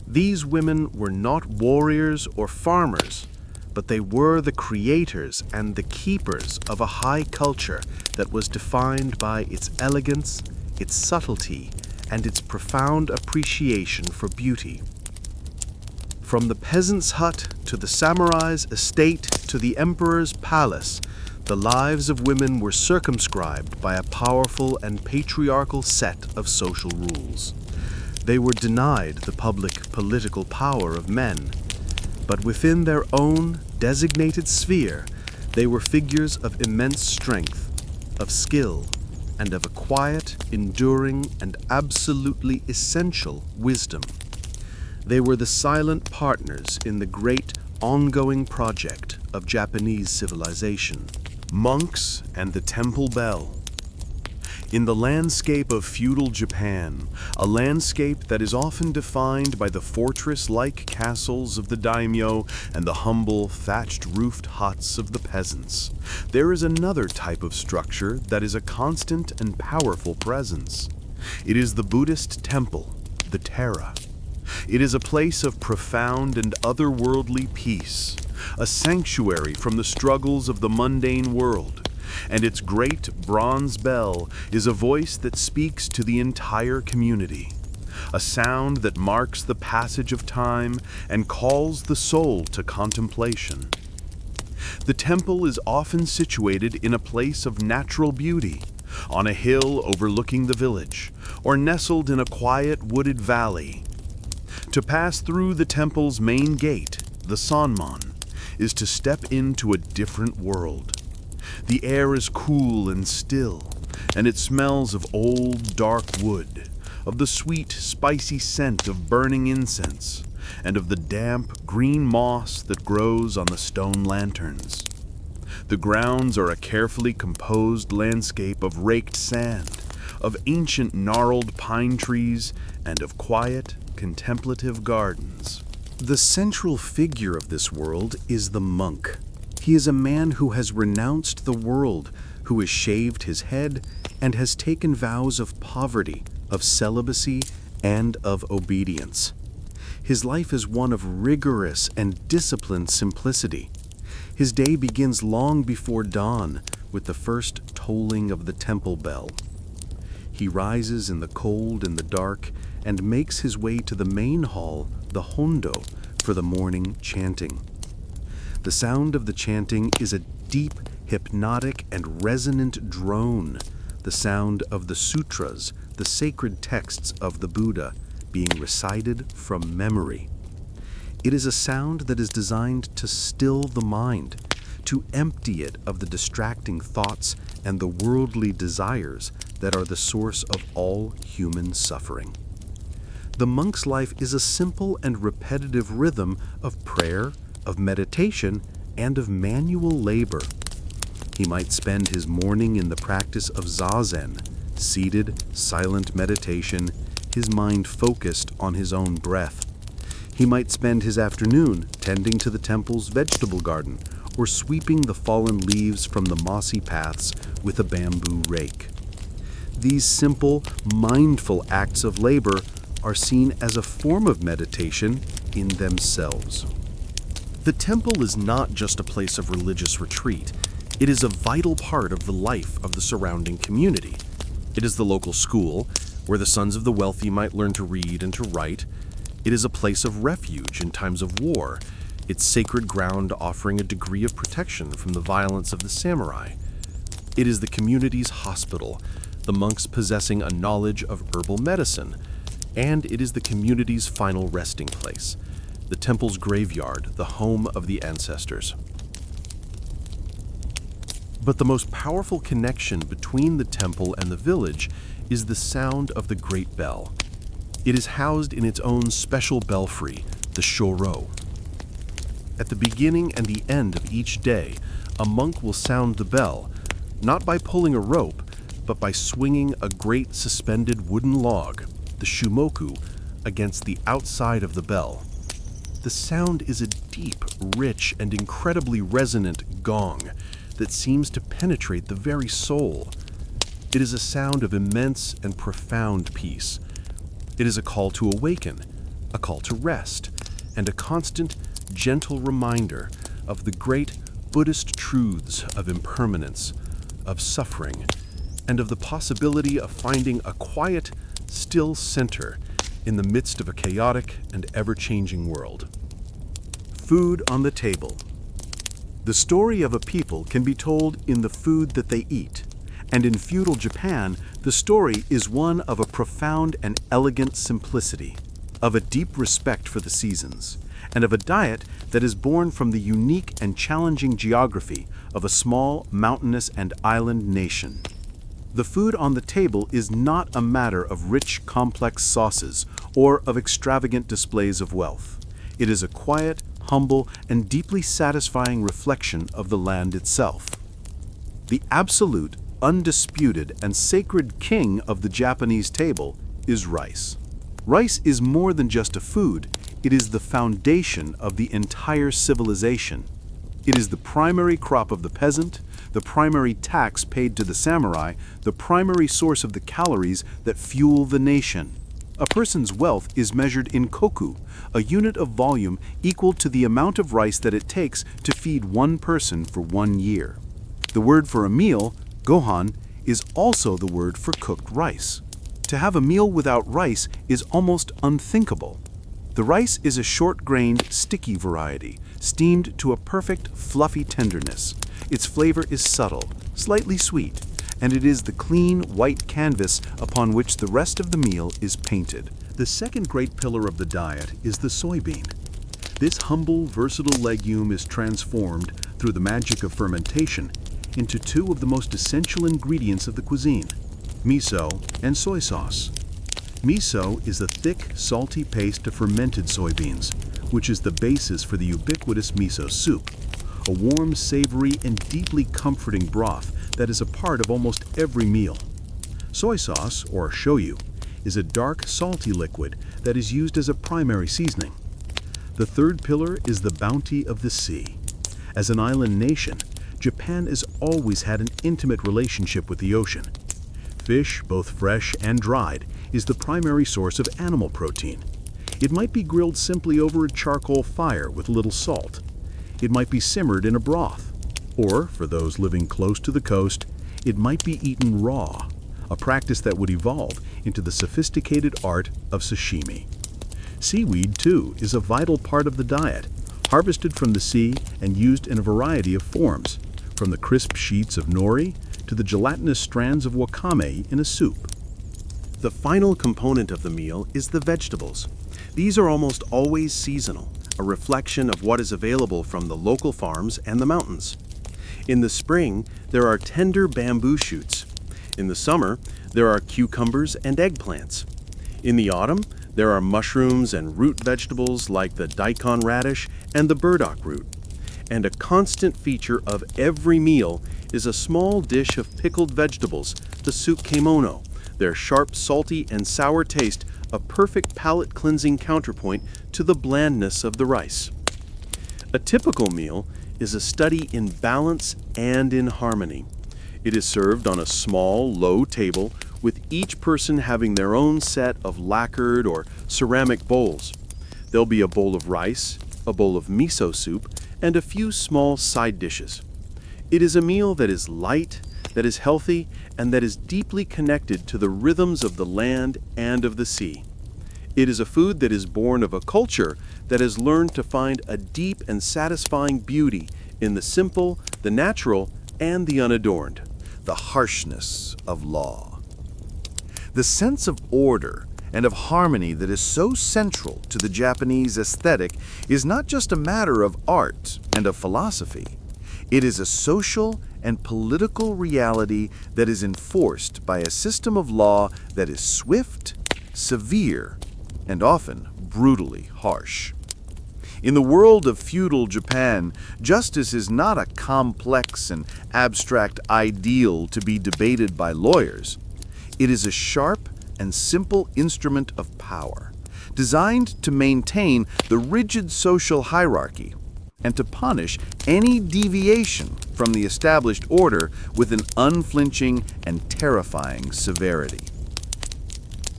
C: These women were not warriors or farmers, but they were the creators and the keepers of a high culture that was defined by its elegance, its subtlety, and its profound appreciation for beauty. From the peasant's hut to the samurai's estate to the emperor's palace, the lives of women were circumscribed by a powerful and patriarchal set of social rules. They were denied the public political power of men, but within their own designated sphere, they were figures of immense strength, of skill, and of a quiet, enduring, and absolutely essential wisdom. They were the silent partners in the great, ongoing project of Japanese civilization.
B: Monks and the temple bell. In the landscape of feudal Japan, a landscape that is often defined by the fortress-like castles of the daimyo and the humble, thatched-roofed huts of the peasants, there is another type of structure that is a constant and powerful presence. It is the Buddhist temple, the Tara. It is a place of profound and otherworldly peace, a sanctuary from the struggles of the mundane world, and its great bronze bell is a voice that speaks to the entire community, a sound that marks the passage of time and calls the soul to contemplation. The temple is often situated in a place of natural beauty, on a hill overlooking the village, or nestled in a quiet wooded valley. To pass through the temple's main gate, the Sanman, is to step into a different world. The air is cool and still, and it smells of old, dark wood, of the sweet, spicy scent of burning incense, and of the damp, green moss that grows on the stone lanterns. The grounds are a carefully composed landscape of raked sand, of ancient gnarled pine trees, and of quiet, contemplative gardens.
A: The central figure of this world is the monk. He is a man who has renounced the world, who has shaved his head, and has taken vows of poverty, of celibacy, and of obedience. His life is one of rigorous and disciplined simplicity. His day begins long before dawn with the first tolling of the temple bell. He rises in the cold and the dark and makes his way to the main hall, the hondo, for the morning chanting. The sound of the chanting is a deep, hypnotic, and resonant drone, the sound of the sutras, the sacred texts of the Buddha, being recited from memory. It is a sound that is designed to still the mind, to empty it of the distracting thoughts and the worldly desires that are the source of all human suffering. The monk's life is a simple and repetitive rhythm of prayer, of meditation, and of manual labor. He might spend his morning in the practice of zazen, seated, silent meditation, his mind focused on his own breath. He might spend his afternoon tending to the temple's vegetable garden or sweeping the fallen leaves from the mossy paths with a bamboo rake. These simple, mindful acts of labor are seen as a form of meditation in themselves.
C: The temple is not just a place of religious retreat. It is a vital part of the life of the surrounding community. It is the local school, where the sons of the wealthy might learn to read and to write. It is a place of refuge in times of war, its sacred ground offering a degree of protection from the violence of the samurai. It is the community's hospital, the monks possessing a knowledge of herbal medicine. And it is the community's final resting place, the temple's graveyard, the home of the ancestors. But the most powerful connection between the temple and the village is the sound of the great bell. It is housed in its own special belfry, the shoro. At the beginning and the end of each day, a monk will sound the bell, not by pulling a rope, but by swinging a great suspended wooden log, the shumoku, against the outside of the bell. The sound is a deep, rich, and incredibly resonant gong that seems to penetrate the very soul. It is a sound of immense and profound peace. It is a call to awaken, a call to rest, and a constant, gentle reminder of the great Buddhist truths of impermanence, of suffering, and of the possibility of finding a quiet, still center in the midst of a chaotic and ever-changing world.
A: Food on the table. The story of a people can be told in the food that they eat, and in feudal Japan, the story is one of a profound and elegant simplicity, of a deep respect for the seasons, and of a diet that is born from the unique and challenging geography of a small, mountainous, and island nation. The food on the table is not a matter of rich, complex sauces or of extravagant displays of wealth. It is a quiet, humble, and deeply satisfying reflection of the land itself. The absolute, undisputed, and sacred king of the Japanese table is rice. Rice is more than just a food, it is the foundation of the entire civilization. It is the primary crop of the peasant, the primary tax paid to the samurai, the primary source of the calories that fuel the nation. A person's wealth is measured in koku, a unit of volume equal to the amount of rice that it takes to feed one person for 1 year. The word for a meal, gohan, is also the word for cooked rice. To have a meal without rice is almost unthinkable. The rice is a short-grained, sticky variety, steamed to a perfect, fluffy tenderness. Its flavor is subtle, slightly sweet, and it is the clean, white canvas upon which the rest of the meal is painted. The second great pillar of the diet is the soybean. This humble, versatile legume is transformed, through the magic of fermentation, into two of the most essential ingredients of the cuisine, miso and soy sauce. Miso is a thick, salty paste of fermented soybeans, which is the basis for the ubiquitous miso soup, a warm, savory, and deeply comforting broth that is a part of almost every meal. Soy sauce, or shoyu, is a dark, salty liquid that is used as a primary seasoning. The third pillar is the bounty of the sea. As an island nation, Japan has always had an intimate relationship with the ocean. Fish, both fresh and dried, is the primary source of animal protein. It might be grilled simply over a charcoal fire with little salt. It might be simmered in a broth. Or, for those living close to the coast, it might be eaten raw, a practice that would evolve into the sophisticated art of sashimi. Seaweed, too, is a vital part of the diet, harvested from the sea and used in a variety of forms, from the crisp sheets of nori to the gelatinous strands of wakame in a soup.
C: The final component of the meal is the vegetables. These are almost always seasonal, a reflection of what is available from the local farms and the mountains. In the spring, there are tender bamboo shoots. In the summer, there are cucumbers and eggplants. In the autumn, there are mushrooms and root vegetables like the daikon radish and the burdock root. And a constant feature of every meal is a small dish of pickled vegetables, the soup kemono, their sharp, salty, and sour taste a perfect palate-cleansing counterpoint to the blandness of the rice. A typical meal is a study in balance and in harmony. It is served on a small, low table, with each person having their own set of lacquered or ceramic bowls. There'll be a bowl of rice, a bowl of miso soup, and a few small side dishes. It is a meal that is light, that is healthy, and that is deeply connected to the rhythms of the land and of the sea. It is a food that is born of a culture that has learned to find a deep and satisfying beauty in the simple, the natural, and the unadorned.
A: The harshness of law. The sense of order and of harmony that is so central to the Japanese aesthetic is not just a matter of art and of philosophy. It is a social and political reality that is enforced by a system of law that is swift, severe, and often brutally harsh. In the world of feudal Japan, justice is not a complex and abstract ideal to be debated by lawyers. It is a sharp and simple instrument of power, designed to maintain the rigid social hierarchy and to punish any deviation from the established order with an unflinching and terrifying severity.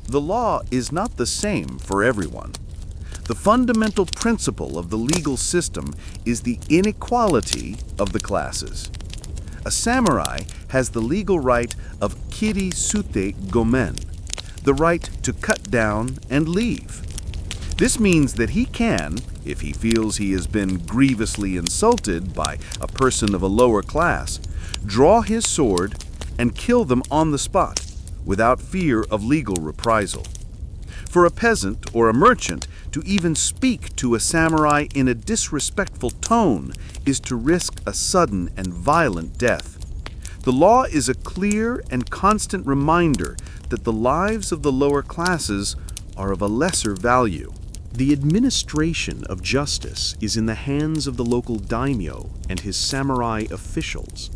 A: The law is not the same for everyone. The fundamental principle of the legal system is the inequality of the classes. A samurai has the legal right of kiri sute gomen, the right to cut down and leave. This means that he can, if he feels he has been grievously insulted by a person of a lower class, draw his sword and kill them on the spot without fear of legal reprisal. For a peasant or a merchant to even speak to a samurai in a disrespectful tone is to risk a sudden and violent death. The law is a clear and constant reminder that the lives of the lower classes are of a lesser value.
B: The administration of justice is in the hands of the local daimyo and his samurai officials.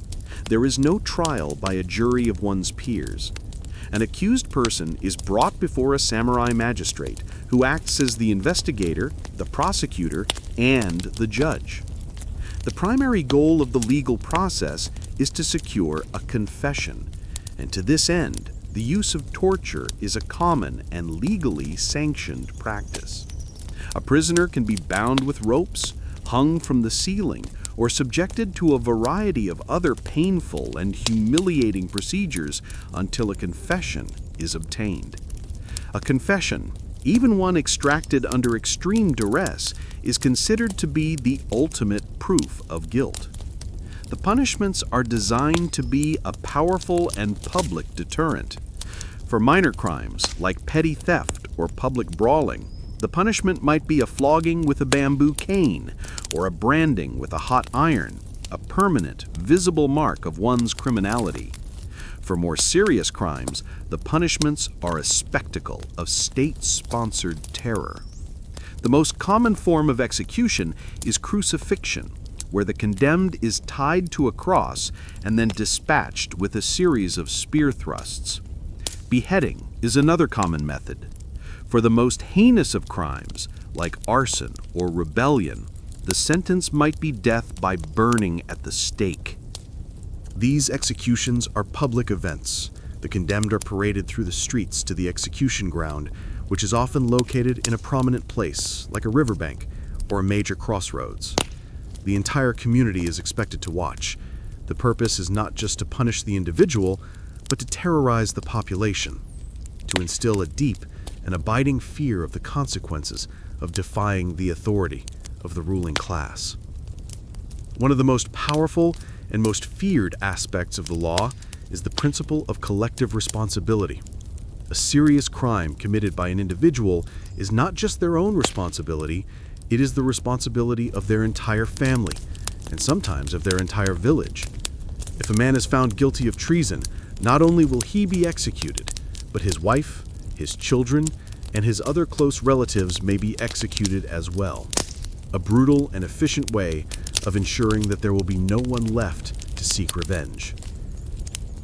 B: There is no trial by a jury of one's peers. An accused person is brought before a samurai magistrate who acts as the investigator, the prosecutor, and the judge. The primary goal of the legal process is to secure a confession, and to this end, the use of torture is a common and legally sanctioned practice. A prisoner can be bound with ropes, hung from the ceiling, or subjected to a variety of other painful and humiliating procedures until a confession is obtained. A confession, even one extracted under extreme duress, is considered to be the ultimate proof of guilt. The punishments are designed to be a powerful and public deterrent. For minor crimes like petty theft or public brawling, the punishment might be a flogging with a bamboo cane or a branding with a hot iron, a permanent, visible mark of one's criminality. For more serious crimes, the punishments are a spectacle of state-sponsored terror. The most common form of execution is crucifixion, where the condemned is tied to a cross and then dispatched with a series of spear thrusts. Beheading is another common method. For the most heinous of crimes, like arson or rebellion, the sentence might be death by burning at the stake.
C: These executions are public events. The condemned are paraded through the streets to the execution ground, which is often located in a prominent place, like a riverbank or a major crossroads. The entire community is expected to watch. The purpose is not just to punish the individual, but to terrorize the population, to instill a deep and abiding fear of the consequences of defying the authority of the ruling class. One of the most powerful and most feared aspects of the law is the principle of collective responsibility. A serious crime committed by an individual is not just their own responsibility, it is the responsibility of their entire family, and sometimes of their entire village. If a man is found guilty of treason, not only will he be executed, but his wife, his children, and his other close relatives may be executed as well. A brutal and efficient way of ensuring that there will be no one left to seek revenge.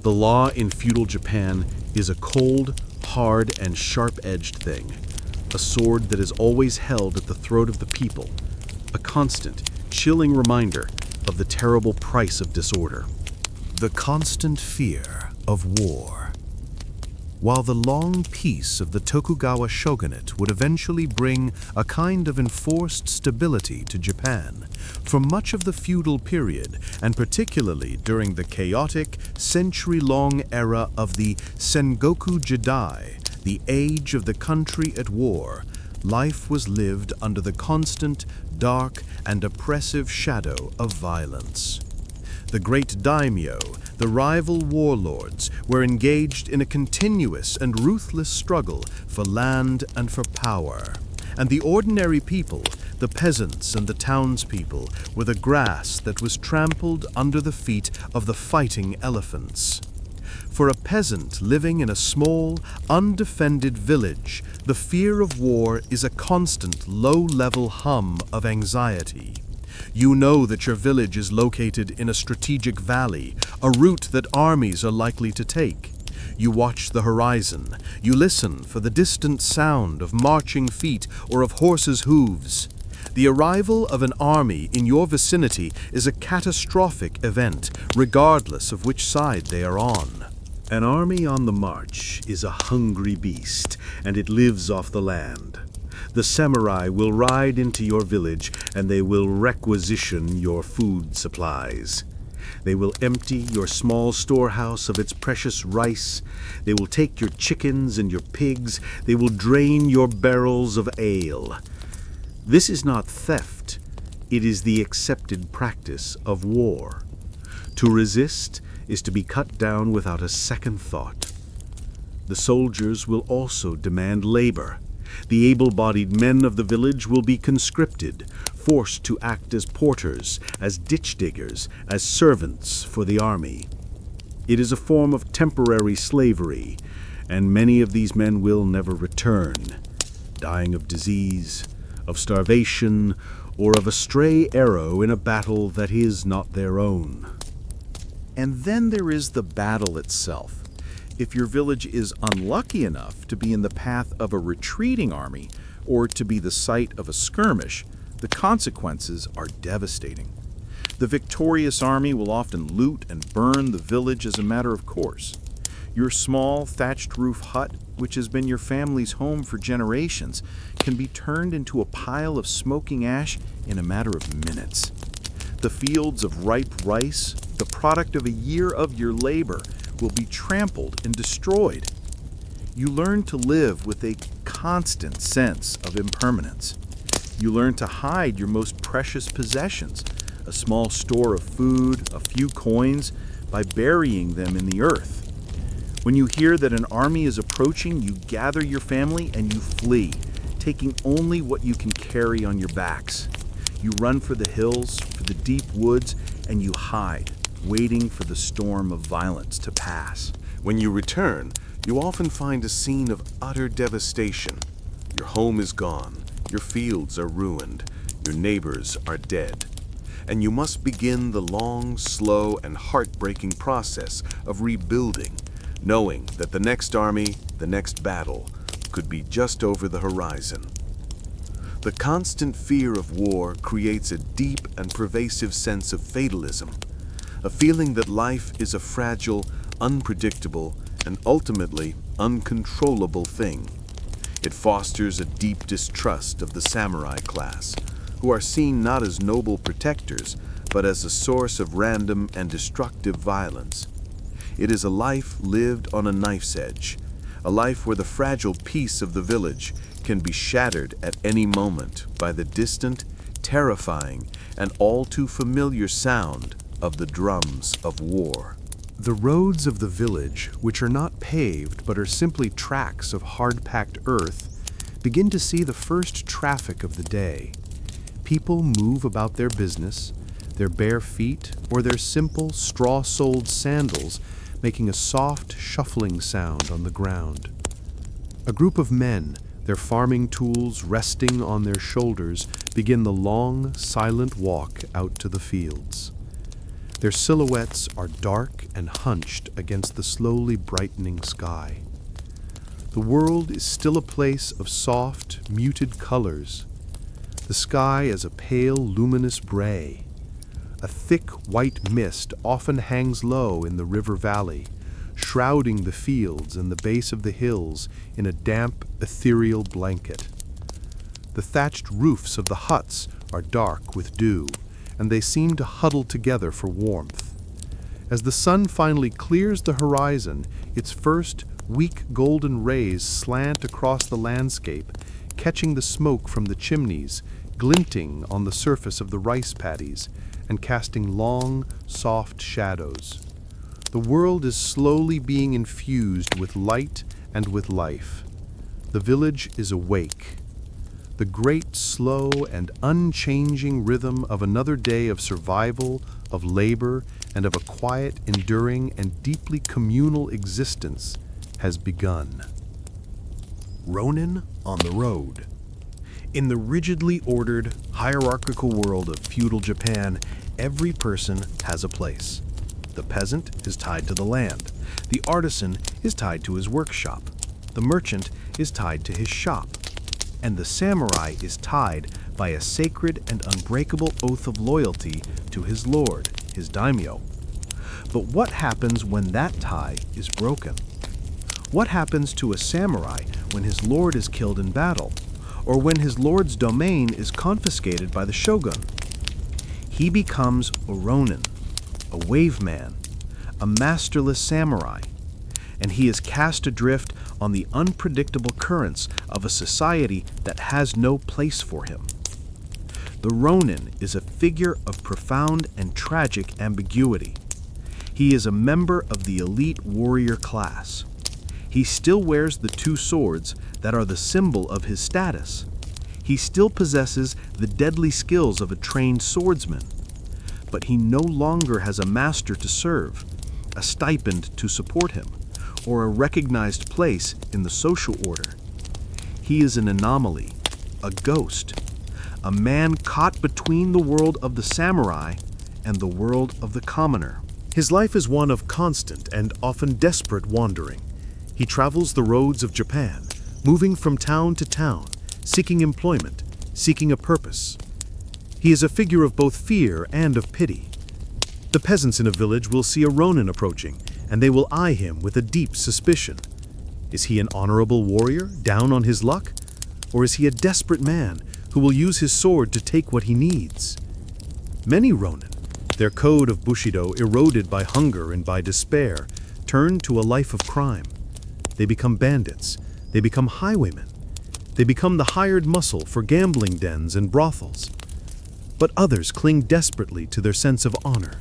C: The law in feudal Japan is a cold, hard, and sharp-edged thing, a sword that is always held at the throat of the people, a constant, chilling reminder of the terrible price of disorder. The constant fear of war. While the long peace of the Tokugawa shogunate would eventually bring a kind of enforced stability to Japan, for much of the feudal period, and particularly during the chaotic, century-long era of the Sengoku Jidai, the age of the country at war, life was lived under the constant, dark, and oppressive shadow of violence. The great daimyo The rival warlords were engaged in a continuous and ruthless struggle for land and for power. And the ordinary people, the peasants and the townspeople, were the grass that was trampled under the feet of the fighting elephants. For a peasant living in a small, undefended village, the fear of war is a constant low-level hum of anxiety. You know that your village is located in a strategic valley, a route that armies are likely to take. You watch the horizon. You listen for the distant sound of marching feet or of horses' hooves. The arrival of an army in your vicinity is a catastrophic event, regardless of which side they are on.
A: An army on the march is a hungry beast, and it lives off the land. The samurai will ride into your village, and they will requisition your food supplies. They will empty your small storehouse of its precious rice. They will take your chickens and your pigs. They will drain your barrels of ale. This is not theft. It is the accepted practice of war. To resist is to be cut down without a second thought. The soldiers will also demand labor. The able-bodied men of the village will be conscripted, forced to act as porters, as ditch diggers, as servants for the army. It is a form of temporary slavery, and many of these men will never return, dying of disease, of starvation, or of a stray arrow in a battle that is not their own.
D: And then there is the battle itself. If your village is unlucky enough to be in the path of a retreating army or to be the site of a skirmish, the consequences are devastating. The victorious army will often loot and burn the village as a matter of course. Your small thatched roof hut, which has been your family's home for generations, can be turned into a pile of smoking ash in a matter of minutes. The fields of ripe rice, the product of a year of your labor, will be trampled and destroyed. You learn to live with a constant sense of impermanence. You learn to hide your most precious possessions, a small store of food, a few coins, by burying them in the earth. When you hear that an army is approaching, you gather your family and you flee, taking only what you can carry on your backs. You run for the hills, for the deep woods, and you hide, waiting for the storm of violence to pass.
C: When you return, you often find a scene of utter devastation. Your home is gone, your fields are ruined, your neighbors are dead. And you must begin the long, slow, and heartbreaking process of rebuilding, knowing that the next army, the next battle, could be just over the horizon. The constant fear of war creates a deep and pervasive sense of fatalism, a feeling that life is a fragile, unpredictable, and ultimately uncontrollable thing. It fosters a deep distrust of the samurai class, who are seen not as noble protectors, but as a source of random and destructive violence. It is a life lived on a knife's edge, a life where the fragile peace of the village can be shattered at any moment by the distant, terrifying, and all too familiar sound of the drums of war.
B: The roads of the village, which are not paved but are simply tracks of hard-packed earth, begin to see the first traffic of the day. People move about their business, their bare feet or their simple straw-soled sandals making a soft shuffling sound on the ground. A group of men, their farming tools resting on their shoulders, begin the long, silent walk out to the fields. Their silhouettes are dark and hunched against the slowly brightening sky. The world is still a place of soft, muted colors. The sky is a pale, luminous gray. A thick white mist often hangs low in the river valley, shrouding the fields and the base of the hills in a damp, ethereal blanket. The thatched roofs of the huts are dark with dew, and they seem to huddle together for warmth. As the sun finally clears the horizon, its first weak golden rays slant across the landscape, catching the smoke from the chimneys, glinting on the surface of the rice paddies, and casting long, soft shadows. The world is slowly being infused with light and with life. The village is awake. The great, slow, and unchanging rhythm of another day of survival, of labor, and of a quiet, enduring, and deeply communal existence has begun.
C: Ronin on the road. In the rigidly ordered, hierarchical world of feudal Japan, every person has a place. The peasant is tied to the land. The artisan is tied to his workshop. The merchant is tied to his shop. And the samurai is tied by a sacred and unbreakable oath of loyalty to his lord, his daimyo. But what happens when that tie is broken? What happens to a samurai when his lord is killed in battle, or when his lord's domain is confiscated by the shogun? He becomes a ronin, a wave man, a masterless samurai, and he is cast adrift on the unpredictable currents of a society that has no place for him. The ronin is a figure of profound and tragic ambiguity. He is a member of the elite warrior class. He still wears the two swords that are the symbol of his status. He still possesses the deadly skills of a trained swordsman. But he no longer has a master to serve, a stipend to support him, or a recognized place in the social order. He is an anomaly, a ghost, a man caught between the world of the samurai and the world of the commoner.
A: His life is one of constant and often desperate wandering. He travels the roads of Japan, moving from town to town, seeking employment, seeking a purpose. He is a figure of both fear and of pity. The peasants in a village will see a ronin approaching, and they will eye him with a deep suspicion. Is he an honorable warrior, down on his luck? Or is he a desperate man who will use his sword to take what he needs? Many ronin, their code of Bushido eroded by hunger and by despair, turn to a life of crime. They become bandits. They become highwaymen. They become the hired muscle for gambling dens and brothels. But others cling desperately to their sense of honor.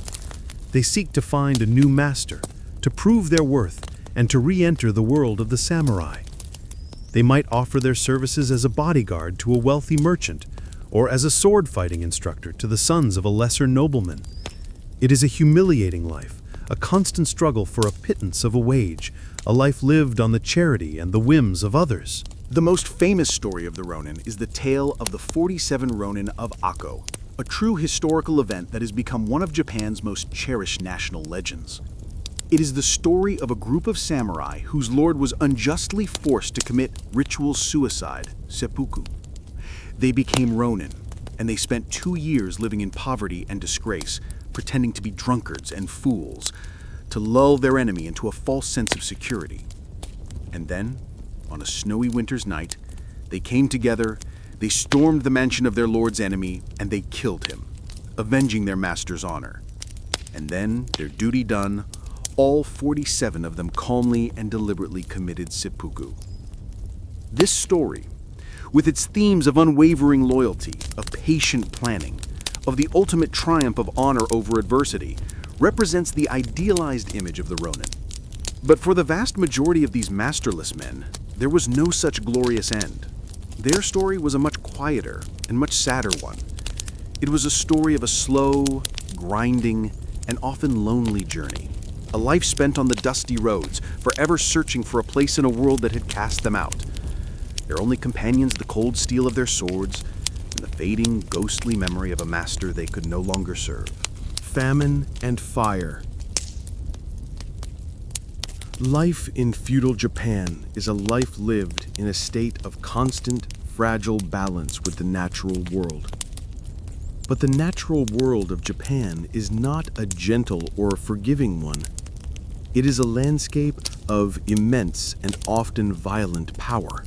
A: They seek to find a new master, to prove their worth, and to re-enter the world of the samurai. They might offer their services as a bodyguard to a wealthy merchant, or as a sword-fighting instructor to the sons of a lesser nobleman. It is a humiliating life, a constant struggle for a pittance of a wage, a life lived on the charity and the whims of others.
E: The most famous story of the Ronin is the tale of the 47 Ronin of Akko, a true historical event that has become one of Japan's most cherished national legends. It is the story of a group of samurai whose lord was unjustly forced to commit ritual suicide, seppuku. They became Ronin, and they spent 2 years living in poverty and disgrace, pretending to be drunkards and fools, to lull their enemy into a false sense of security. And then, on a snowy winter's night, they came together, they stormed the mansion of their lord's enemy, and they killed him, avenging their master's honor. And then, their duty done, all 47 of them calmly and deliberately committed seppuku. This story, with its themes of unwavering loyalty, of patient planning, of the ultimate triumph of honor over adversity, represents the idealized image of the Ronin. But for the vast majority of these masterless men, there was no such glorious end. Their story was a much quieter and much sadder one. It was a story of a slow, grinding, and often lonely journey. A life spent on the dusty roads, forever searching for a place in a world that had cast them out. Their only companions the cold steel of their swords, and the fading, ghostly memory of a master they could no longer serve.
A: Famine and fire. Life in feudal Japan is a life lived in a state of constant, fragile balance with the natural world. But the natural world of Japan is not a gentle or forgiving one. It is a landscape of immense and often violent power.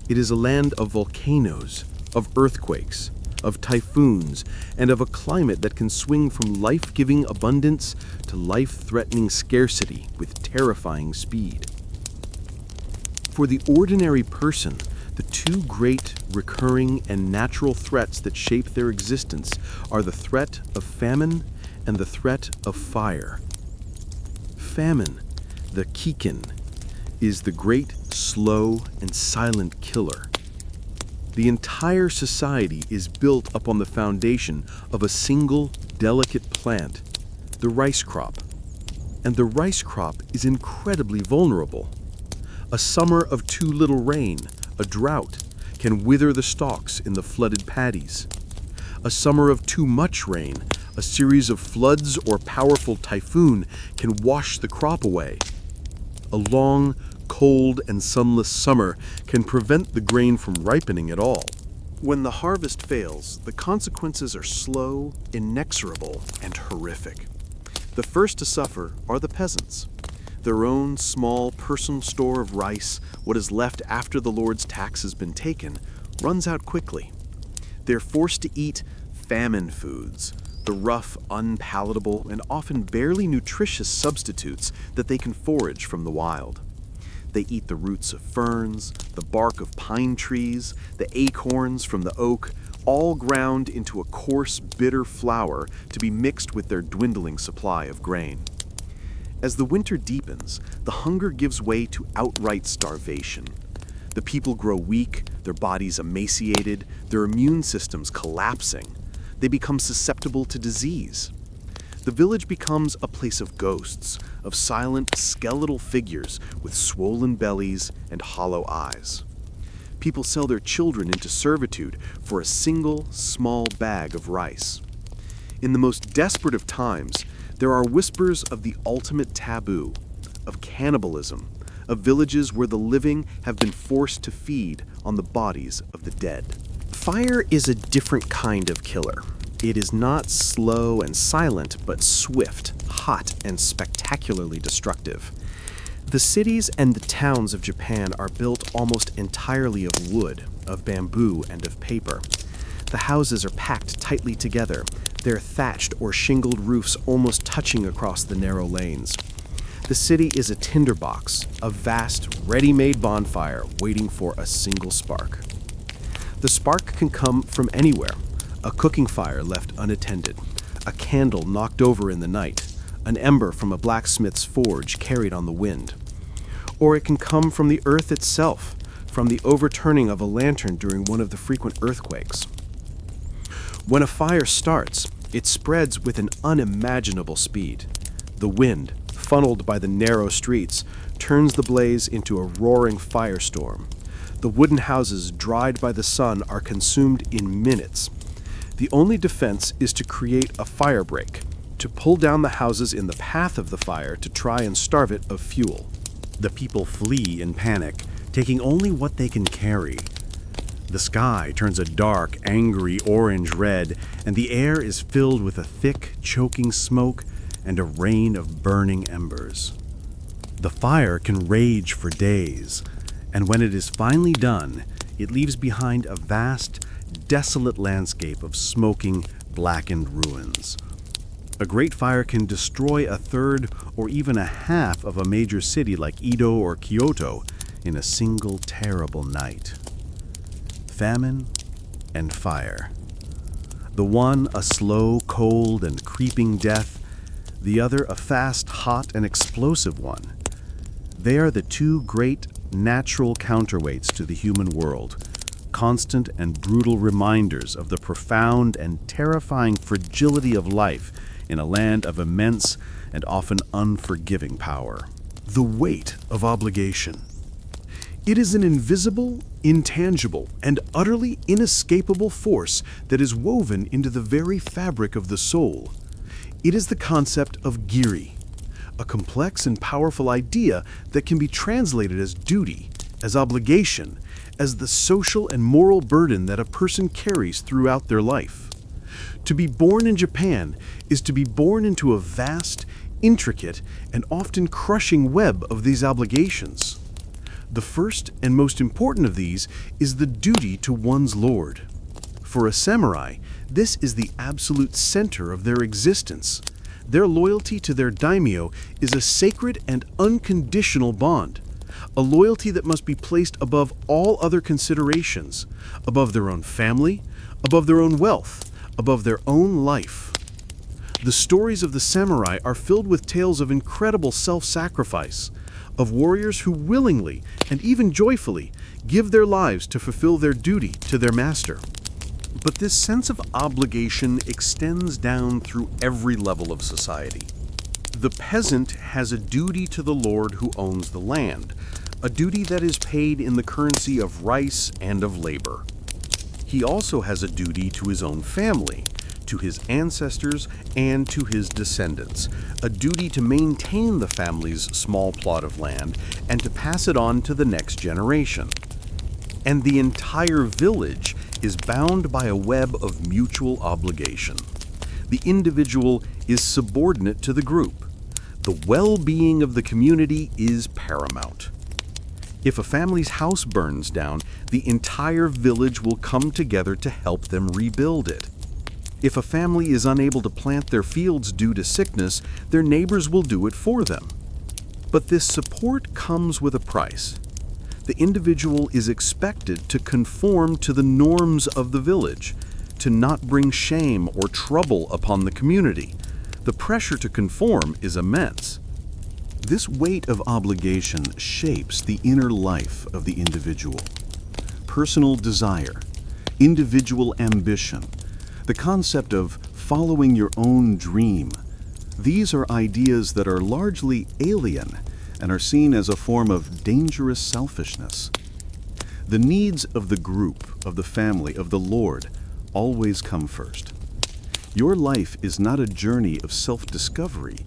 A: It is a land of volcanoes, of earthquakes, of typhoons, and of a climate that can swing from life-giving abundance to life-threatening scarcity with terrifying speed. For the ordinary person, the two great, recurring, and natural threats that shape their existence are the threat of famine and the threat of fire.
B: famine, the kikin, is the great, slow, and silent killer. The entire society is built upon the foundation of a single, delicate plant, the rice crop. And the rice crop is incredibly vulnerable. A summer of too little rain, a drought, can wither the stalks in the flooded paddies. A summer of too much rain, a series of floods or powerful typhoon can wash the crop away. A long, cold, and sunless summer can prevent the grain from ripening at all. When the harvest fails, the consequences are slow, inexorable, and horrific. The first to suffer are the peasants. Their own small personal store of rice, what is left after the Lord's tax has been taken, runs out quickly. They're forced to eat famine foods, the rough, unpalatable, and often barely nutritious substitutes that they can forage from the wild. They eat the roots of ferns, the bark of pine trees, the acorns from the oak, all ground into a coarse, bitter flour to be mixed with their dwindling supply of grain. As the winter deepens, the hunger gives way to outright starvation. The people grow weak, their bodies emaciated, their immune systems collapsing. They become susceptible to disease. The village becomes a place of ghosts, of silent, skeletal figures with swollen bellies and hollow eyes. People sell their children into servitude for a single, small bag of rice. In the most desperate of times, there are whispers of the ultimate taboo, of cannibalism, of villages where the living have been forced to feed on the bodies of the dead. Fire is a different kind of killer. It is not slow and silent, but swift, hot, and spectacularly destructive. The cities and the towns of Japan are built almost entirely of wood, of bamboo, and of paper. The houses are packed tightly together, their thatched or shingled roofs almost touching across the narrow lanes. The city is a tinderbox, a vast, ready-made bonfire waiting for a single spark. The spark can come from anywhere. A cooking fire left unattended, a candle knocked over in the night, an ember from a blacksmith's forge carried on the wind. Or it can come from the earth itself, from the overturning of a lantern during one of the frequent earthquakes. When a fire starts, it spreads with an unimaginable speed. The wind, funneled by the narrow streets, turns the blaze into a roaring firestorm. The wooden houses, dried by the sun, are consumed in minutes. The only defense is to create a fire break, to pull down the houses in the path of the fire to try and starve it of fuel.
E: The people flee in panic, taking only what they can carry. The sky turns a dark, angry orange-red, and the air is filled with a thick, choking smoke and a rain of burning embers. The fire can rage for days, and when it is finally done, it leaves behind a vast, desolate landscape of smoking, blackened ruins. A great fire can destroy a third or even a half of a major city like Edo or Kyoto in a single terrible night. Famine and fire. The one a slow, cold, and creeping death, the other a fast, hot, and explosive one. They are the two great natural counterweights to the human world, constant and brutal reminders of the profound and terrifying fragility of life in a land of immense and often unforgiving power.
B: The weight of obligation. It is an invisible, intangible, and utterly inescapable force that is woven into the very fabric of the soul. It is the concept of giri, a complex and powerful idea that can be translated as duty, as obligation, as the social and moral burden that a person carries throughout their life. To be born in Japan is to be born into a vast, intricate, and often crushing web of these obligations. The first and most important of these is the duty to one's lord. For a samurai, this is the absolute center of their existence. Their loyalty to their daimyo is a sacred and unconditional bond, a loyalty that must be placed above all other considerations, above their own family, above their own wealth, above their own life. The stories of the samurai are filled with tales of incredible self-sacrifice, of warriors who willingly and even joyfully give their lives to fulfill their duty to their master. But this sense of obligation extends down through every level of society. The peasant has a duty to the lord who owns the land, a duty that is paid in the currency of rice and of labor. He also has a duty to his own family, to his ancestors, and to his descendants, a duty to maintain the family's small plot of land and to pass it on to the next generation. And the entire village is bound by a web of mutual obligation. The individual is subordinate to the group. The well-being of the community is paramount. If a family's house burns down, the entire village will come together to help them rebuild it. If a family is unable to plant their fields due to sickness, their neighbors will do it for them. But this support comes with a price. The individual is expected to conform to the norms of the village, to not bring shame or trouble upon the community. The pressure to conform is immense. This weight of obligation shapes the inner life of the individual. Personal desire, individual ambition, the concept of following your own dream. These are ideas that are largely alien and are seen as a form of dangerous selfishness. The needs of the group, of the family, of the Lord, always come first. Your life is not a journey of self-discovery.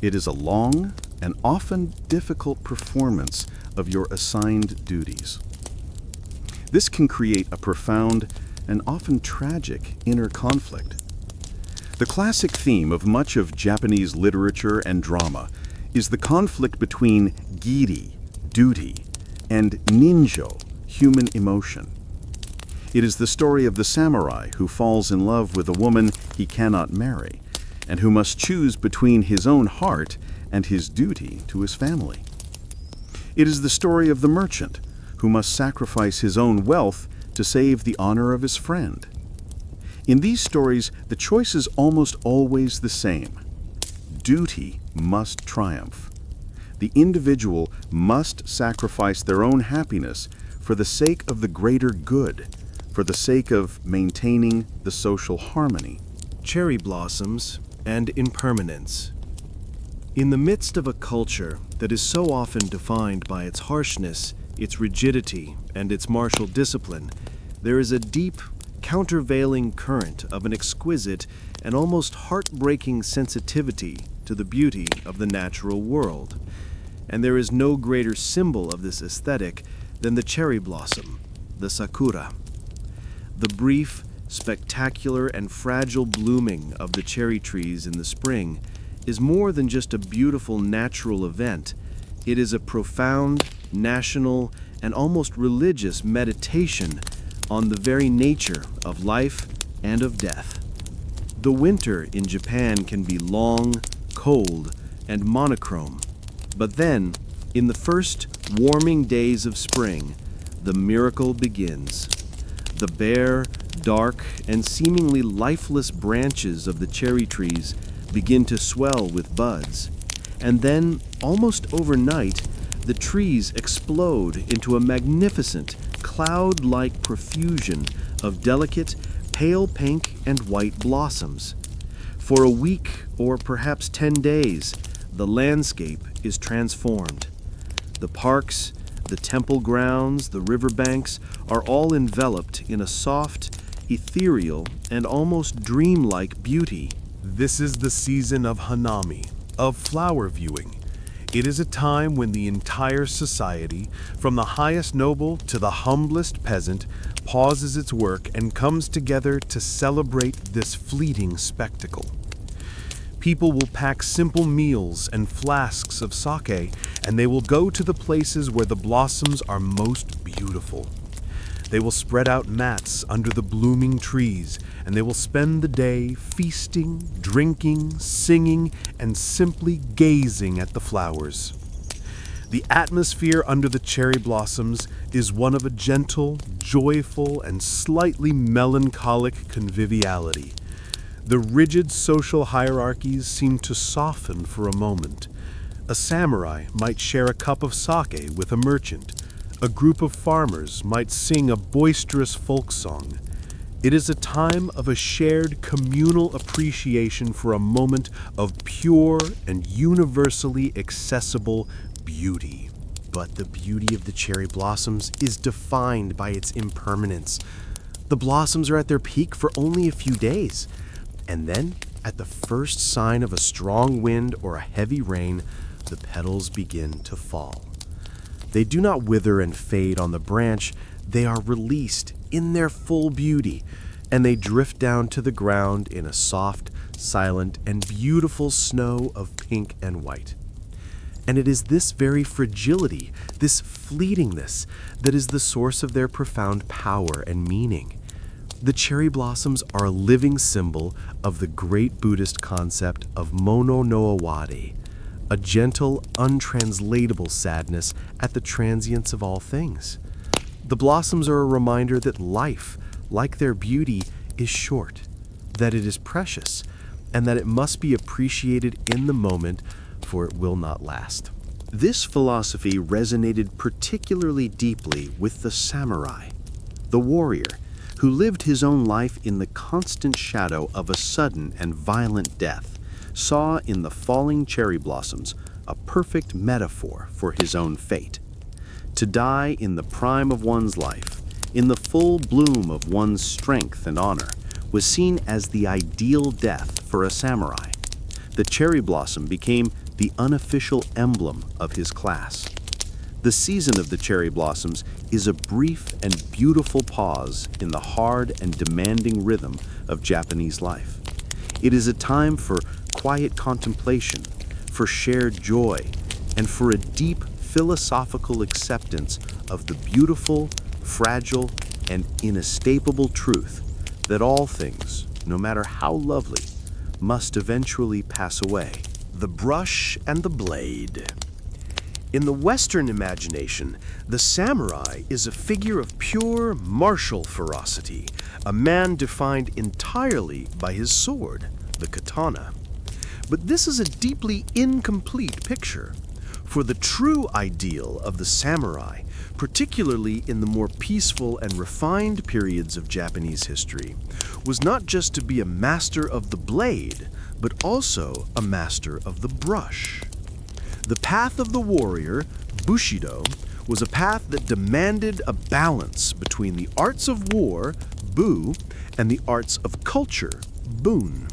B: It is a long and often difficult performance of your assigned duties. This can create a profound and often tragic inner conflict. The classic theme of much of Japanese literature and drama is the conflict between giri, duty, and ninjo, human emotion. It is the story of the samurai who falls in love with a woman he cannot marry, and who must choose between his own heart and his duty to his family. It is the story of the merchant who must sacrifice his own wealth to save the honor of his friend. In these stories, the choice is almost always the same. Duty must triumph. The individual must sacrifice their own happiness for the sake of the greater good, for the sake of maintaining the social harmony.
C: Cherry blossoms and impermanence. In the midst of a culture that is so often defined by its harshness, its rigidity, and its martial discipline, there is a deep, countervailing current of an exquisite and almost heartbreaking sensitivity to the beauty of the natural world. And there is no greater symbol of this aesthetic than the cherry blossom, the sakura. The brief, spectacular, and fragile blooming of the cherry trees in the spring is more than just a beautiful natural event. It is a profound, national, and almost religious meditation on the very nature of life and of death. The winter in Japan can be long, cold, and monochrome. But then, in the first warming days of spring, the miracle begins. The bare, dark, and seemingly lifeless branches of the cherry trees begin to swell with buds. And then, almost overnight, the trees explode into a magnificent, cloud-like profusion of delicate, pale pink and white blossoms. For a week, or perhaps 10 days, the landscape is transformed. The parks, the temple grounds, the riverbanks are all enveloped in a soft, ethereal, and almost dreamlike beauty.
B: This is the season of hanami, of flower viewing. It is a time when the entire society, from the highest noble to the humblest peasant, pauses its work and comes together to celebrate this fleeting spectacle. People will pack simple meals and flasks of sake, and they will go to the places where the blossoms are most beautiful. They will spread out mats under the blooming trees, and they will spend the day feasting, drinking, singing, and simply gazing at the flowers. The atmosphere under the cherry blossoms is one of a gentle, joyful, and slightly melancholic conviviality. The rigid social hierarchies seemed to soften for a moment. A samurai might share a cup of sake with a merchant. A group of farmers might sing a boisterous folk song. It is a time of a shared communal appreciation for a moment of pure and universally accessible beauty.
C: But the beauty of the cherry blossoms is defined by its impermanence. The blossoms are at their peak for only a few days, and then, at the first sign of a strong wind or a heavy rain, the petals begin to fall. They do not wither and fade on the branch, they are released in their full beauty, and they drift down to the ground in a soft, silent, and beautiful snow of pink and white. And it is this very fragility, this fleetingness, that is the source of their profound power and meaning. The cherry blossoms are a living symbol of the great Buddhist concept of mono no awari, a gentle, untranslatable sadness at the transience of all things. The blossoms are a reminder that life, like their beauty, is short, that it is precious, and that it must be appreciated in the moment, for it will not last.
A: This philosophy resonated particularly deeply with the samurai, the warrior, who lived his own life in the constant shadow of a sudden and violent death, saw in the falling cherry blossoms a perfect metaphor for his own fate. To die in the prime of one's life, in the full bloom of one's strength and honor, was seen as the ideal death for a samurai. The cherry blossom became the unofficial emblem of his class. The season of the cherry blossoms is a brief and beautiful pause in the hard and demanding rhythm of Japanese life. It is a time for quiet contemplation, for shared joy, and for a deep philosophical acceptance of the beautiful, fragile, and inescapable truth that all things, no matter how lovely, must eventually pass away.
C: The brush and the blade. In the Western imagination, the samurai is a figure of pure martial ferocity, a man defined entirely by his sword, the katana. But this is a deeply incomplete picture, for the true ideal of the samurai, particularly in the more peaceful and refined periods of Japanese history, was not just to be a master of the blade, but also a master of the brush. The path of the warrior, Bushido, was a path that demanded a balance between the arts of war, Bu, and the arts of culture, Bun.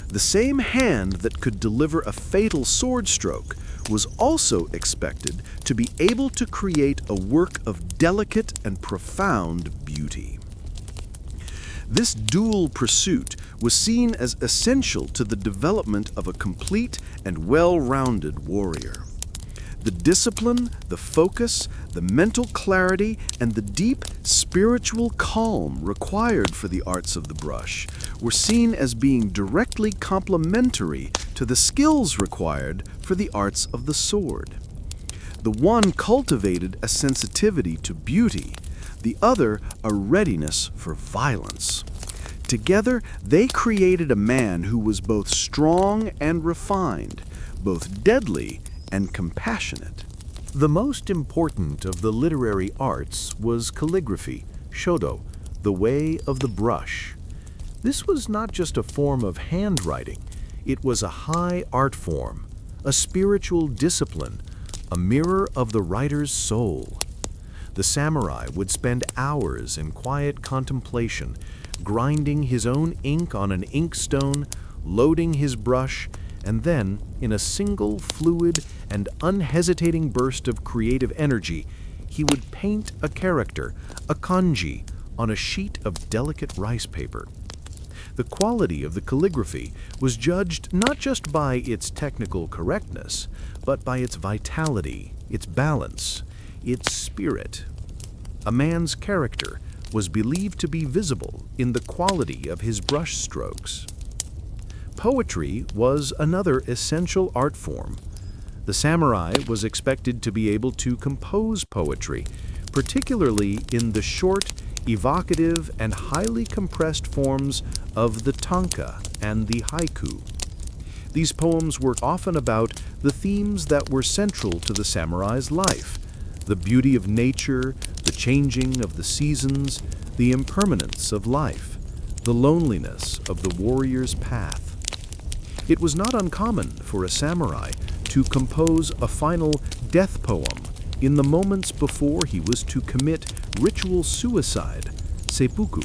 C: The same hand that could deliver a fatal sword stroke was also expected to be able to create a work of delicate and profound beauty. This dual pursuit was seen as essential to the development of a complete and well-rounded warrior. The discipline, the focus, the mental clarity, and the deep spiritual calm required for the arts of the brush were seen as being directly complementary to the skills required for the arts of the sword. The one cultivated a sensitivity to beauty, the other a readiness for violence. Together, they created a man who was both strong and refined, both deadly and compassionate.
B: The most important of the literary arts was calligraphy, shodo, the way of the brush. This was not just a form of handwriting, it was a high art form, a spiritual discipline, a mirror of the writer's soul. The samurai would spend hours in quiet contemplation, grinding his own ink on an inkstone, loading his brush, and then, in a single fluid and unhesitating burst of creative energy, he would paint a character, a kanji, on a sheet of delicate rice paper. The quality of the calligraphy was judged not just by its technical correctness, but by its vitality, its balance, its spirit. A man's character was believed to be visible in the quality of his brush strokes. Poetry was another essential art form. The samurai was expected to be able to compose poetry, particularly in the short, evocative, and highly compressed forms
C: of the tanka and the haiku. These poems were often about the themes that were central to the samurai's life: the beauty of nature, the changing of the seasons, the impermanence of life, the loneliness of the warrior's path. It was not uncommon for a samurai to compose a final death poem in the moments before he was to commit ritual suicide, seppuku,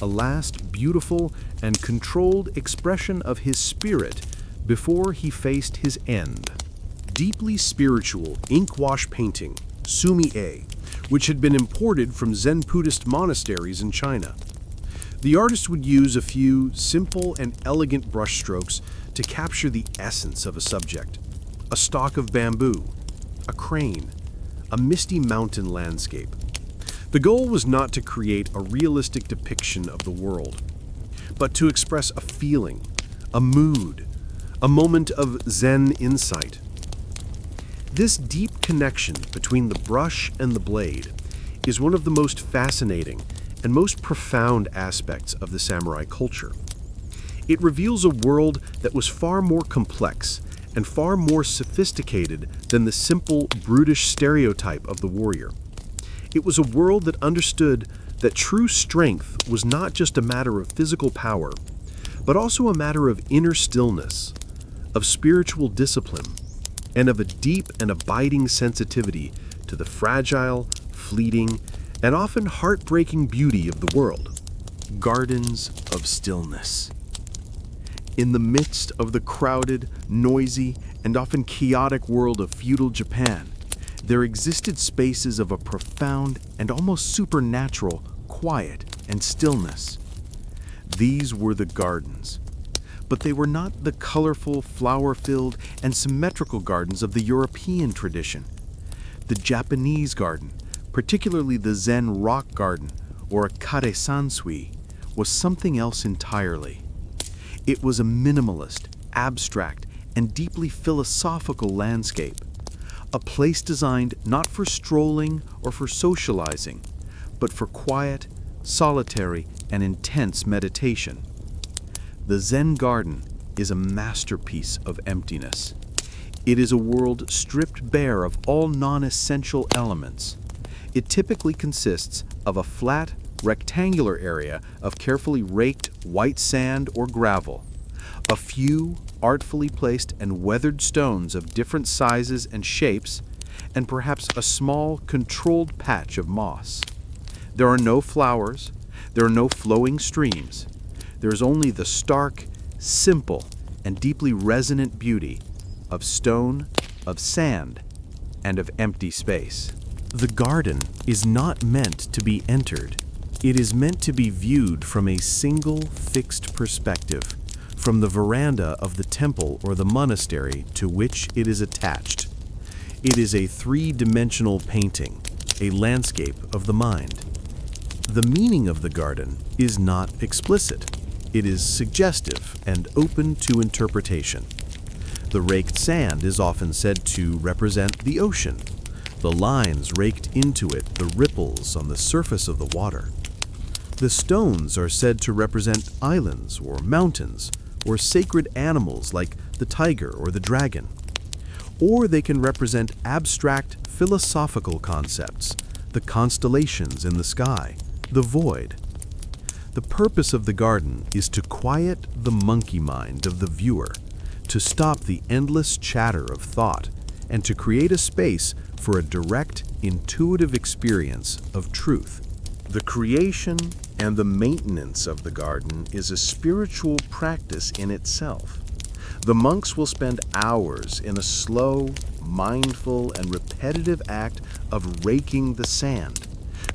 C: a last beautiful and controlled expression of his spirit before he faced his end.
B: Deeply spiritual ink-wash painting, sumi-e, which had been imported from Zen Buddhist monasteries in China. The artist would use a few simple and elegant brushstrokes to capture the essence of a subject: a stalk of bamboo, a crane, a misty mountain landscape. The goal was not to create a realistic depiction of the world, but to express a feeling, a mood, a moment of Zen insight. This deep connection between the brush and the blade is one of the most fascinating and most profound aspects of the samurai culture. It reveals a world that was far more complex and far more sophisticated than the simple, brutish stereotype of the warrior. It was a world that understood that true strength was not just a matter of physical power, but also a matter of inner stillness, of spiritual discipline, and of a deep and abiding sensitivity to the fragile, fleeting, and often heartbreaking beauty of the world. Gardens of stillness. In the midst of the crowded, noisy, and often chaotic world of feudal Japan, there existed spaces of a profound and almost supernatural quiet and stillness. These were the gardens. But they were not the colorful, flower-filled, and symmetrical gardens of the European tradition. The Japanese garden, particularly the Zen rock garden, or a kare-sansui, was something else entirely. It was a minimalist, abstract, and deeply philosophical landscape, a place designed not for strolling or for socializing, but for quiet, solitary, and intense meditation. The Zen garden is a masterpiece of emptiness. It is a world stripped bare of all non-essential elements. It typically consists of a flat, rectangular area of carefully raked white sand or gravel, a few artfully placed and weathered stones of different sizes and shapes, and perhaps a small, controlled patch of moss. There are no flowers, there are no flowing streams. There is only the stark, simple, and deeply resonant beauty of stone, of sand, and of empty space. The garden is not meant to be entered. It is meant to be viewed from a single fixed perspective, from the veranda of the temple or the monastery to which it is attached. It is a three-dimensional painting, a landscape of the mind. The meaning of the garden is not explicit. It is suggestive and open to interpretation. The raked sand is often said to represent the ocean, the lines raked into it, the ripples on the surface of the water. The stones are said to represent islands or mountains or sacred animals like the tiger or the dragon. Or they can represent abstract philosophical concepts, the constellations in the sky, the void. The purpose of the garden is to quiet the monkey mind of the viewer, to stop the endless chatter of thought, and to create a space for a direct, intuitive experience of truth. The creation and the maintenance of the garden is a spiritual practice in itself. The monks will spend hours in a slow, mindful, and repetitive act of raking the sand,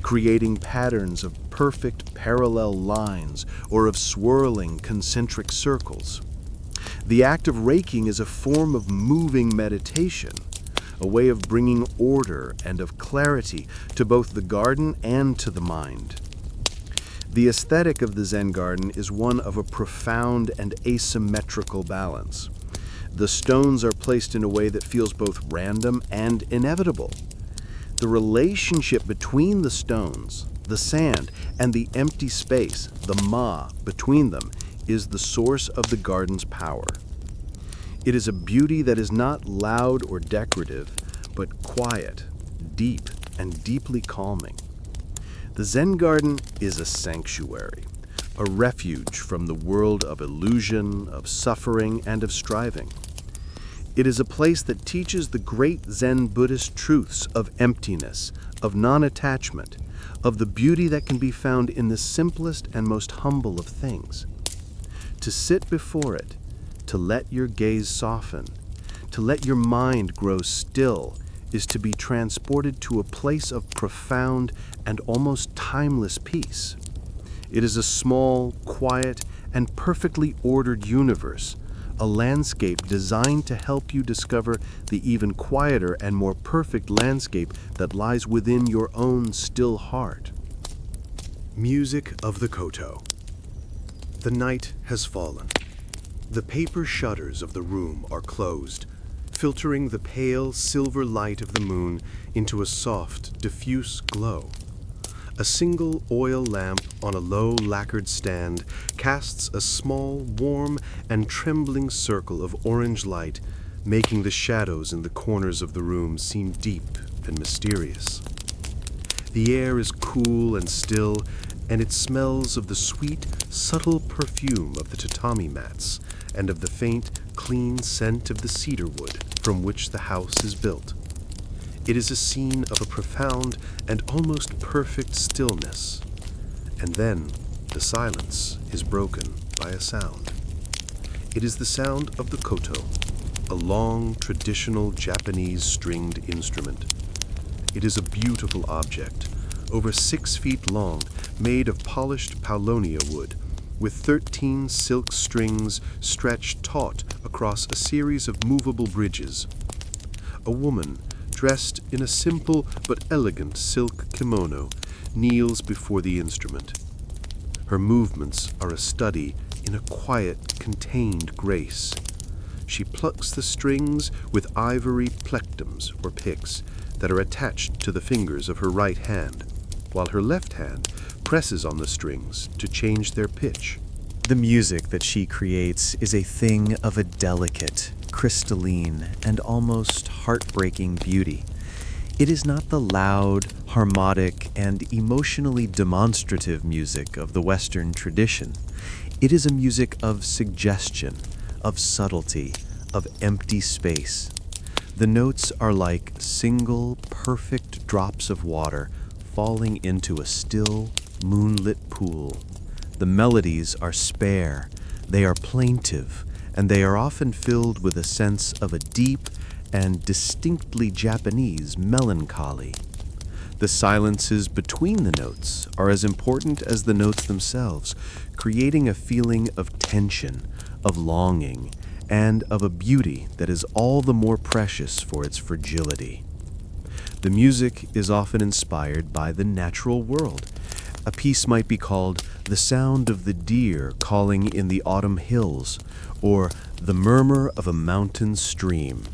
B: creating patterns of perfect parallel lines or of swirling concentric circles. The act of raking is a form of moving meditation, a way of bringing order and of clarity to both the garden and to the mind. The aesthetic of the Zen garden is one of a profound and asymmetrical balance. The stones are placed in a way that feels both random and inevitable. The relationship between the stones,
A: the sand, and the empty space, the ma, between them, is the source of the garden's power. It is a beauty that is not loud or decorative, but quiet, deep, and deeply calming. The Zen garden is a sanctuary, a refuge from the world of illusion, of suffering, and of striving. It is a place that teaches the great Zen Buddhist truths of emptiness, of non-attachment, of the beauty that can be found in the simplest and most humble of things. To sit before it, to let your gaze soften, to let your mind grow still, is to be transported to a place of profound and almost timeless peace. It is a small, quiet, and perfectly ordered universe, a landscape designed to help you discover the even quieter and more perfect landscape that lies within your own still heart.
C: Music of the Koto. The night has fallen. The paper shutters of the room are closed, filtering the pale silver light of the moon into a soft, diffuse glow. A single oil lamp on a low lacquered stand casts a small, warm, and trembling circle of orange light, making the shadows in the corners of the room seem deep and mysterious. The air is cool and still, and it smells of the sweet, subtle perfume of the tatami mats and of the faint, clean scent of the cedar wood from which the house is built. It is a scene of a profound and almost perfect stillness. And then the silence is broken by a sound. It is the sound of the koto, a long, traditional Japanese stringed instrument. It is a beautiful object, over 6 feet long, made of polished paulownia wood, with 13 silk strings stretched taut across a series of movable bridges. A woman, dressed in a simple but elegant silk kimono, kneels before the instrument. Her movements are a study in a quiet, contained grace. She plucks the strings with ivory plectums or picks that are attached to the fingers of her right hand, while her left hand presses on the strings to change their pitch.
B: The music that she creates is a thing of a delicate, crystalline, and almost heartbreaking beauty. It is not the loud, harmonic, and emotionally demonstrative music of the Western tradition. It is a music of suggestion, of subtlety, of empty space. The notes are like single, perfect drops of water falling into a still, moonlit pool. The melodies are spare, they are plaintive, and they are often filled with a sense of a deep and distinctly Japanese melancholy. The silences between the notes are as important as the notes themselves, creating a feeling of tension, of longing, and of a beauty that is all the more precious for its fragility. The music is often inspired by the natural world. A piece might be called "The Sound of the Deer Calling in the Autumn Hills," or "The Murmur of a Mountain Stream."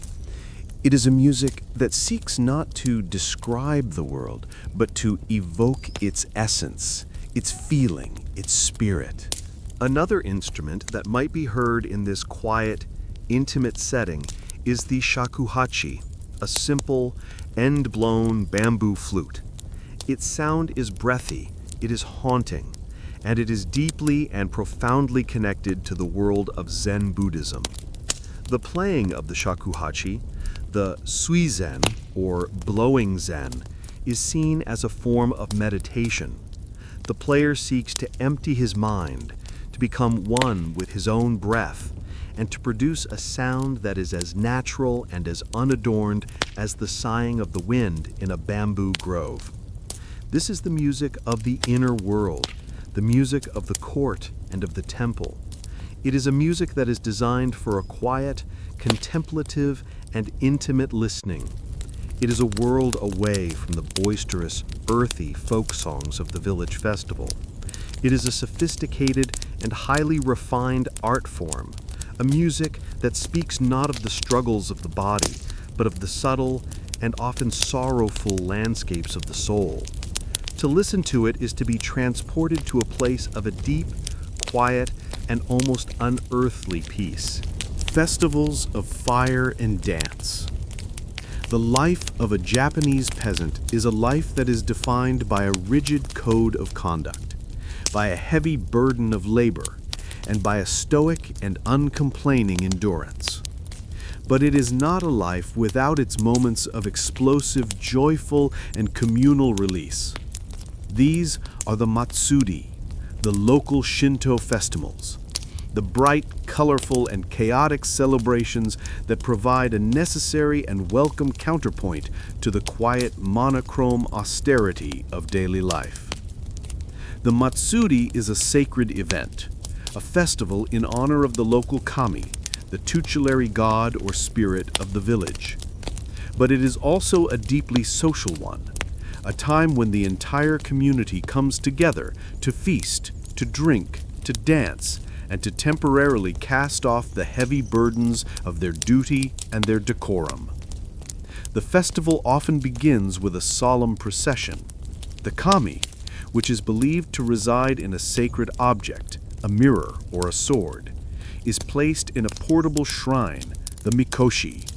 B: It is a music that seeks not to describe the world, but to evoke its essence, its feeling, its spirit. Another instrument that might be heard in this quiet, intimate setting is the shakuhachi, a simple, end-blown bamboo flute. Its sound is breathy, it is haunting, and it is deeply and profoundly connected to the world of Zen Buddhism. The playing of the shakuhachi, the suizen, or blowing zen, is seen as a form of meditation. The player seeks to empty his mind, to become one with his own breath, and to produce a sound that is as natural and as unadorned as the sighing of the wind in a bamboo grove. This is the music of the inner world, the music of the court and of the temple. It is a music that is designed for a quiet, contemplative, and intimate listening. It is a world away from the boisterous, earthy folk songs of the village festival. It is a sophisticated and highly refined art form, a music that speaks not of the struggles of the body, but of the subtle and often sorrowful landscapes of the soul.
A: To listen to it is to be transported to a place of a deep, quiet, and almost unearthly peace. Festivals of fire and dance. The life of a Japanese peasant is a life that is defined by a rigid code of conduct, by a heavy burden of labor, and by a stoic and uncomplaining endurance. But it is not a life without its moments of explosive, joyful, and communal release. These are the Matsuri, the local Shinto festivals, the bright, colorful, and chaotic celebrations that provide a necessary and welcome counterpoint to the quiet, monochrome austerity of daily life. The Matsuri is a sacred event, a festival in honor of the local kami, the tutelary god or spirit of the village. But it is also a deeply social one, a time when the entire community comes together to feast, to drink, to dance, and to temporarily cast off the heavy burdens of their duty and their decorum. The festival often begins with a solemn procession. The kami, which is believed to reside in a sacred object, a mirror or a sword, is placed in a portable shrine, the mikoshi.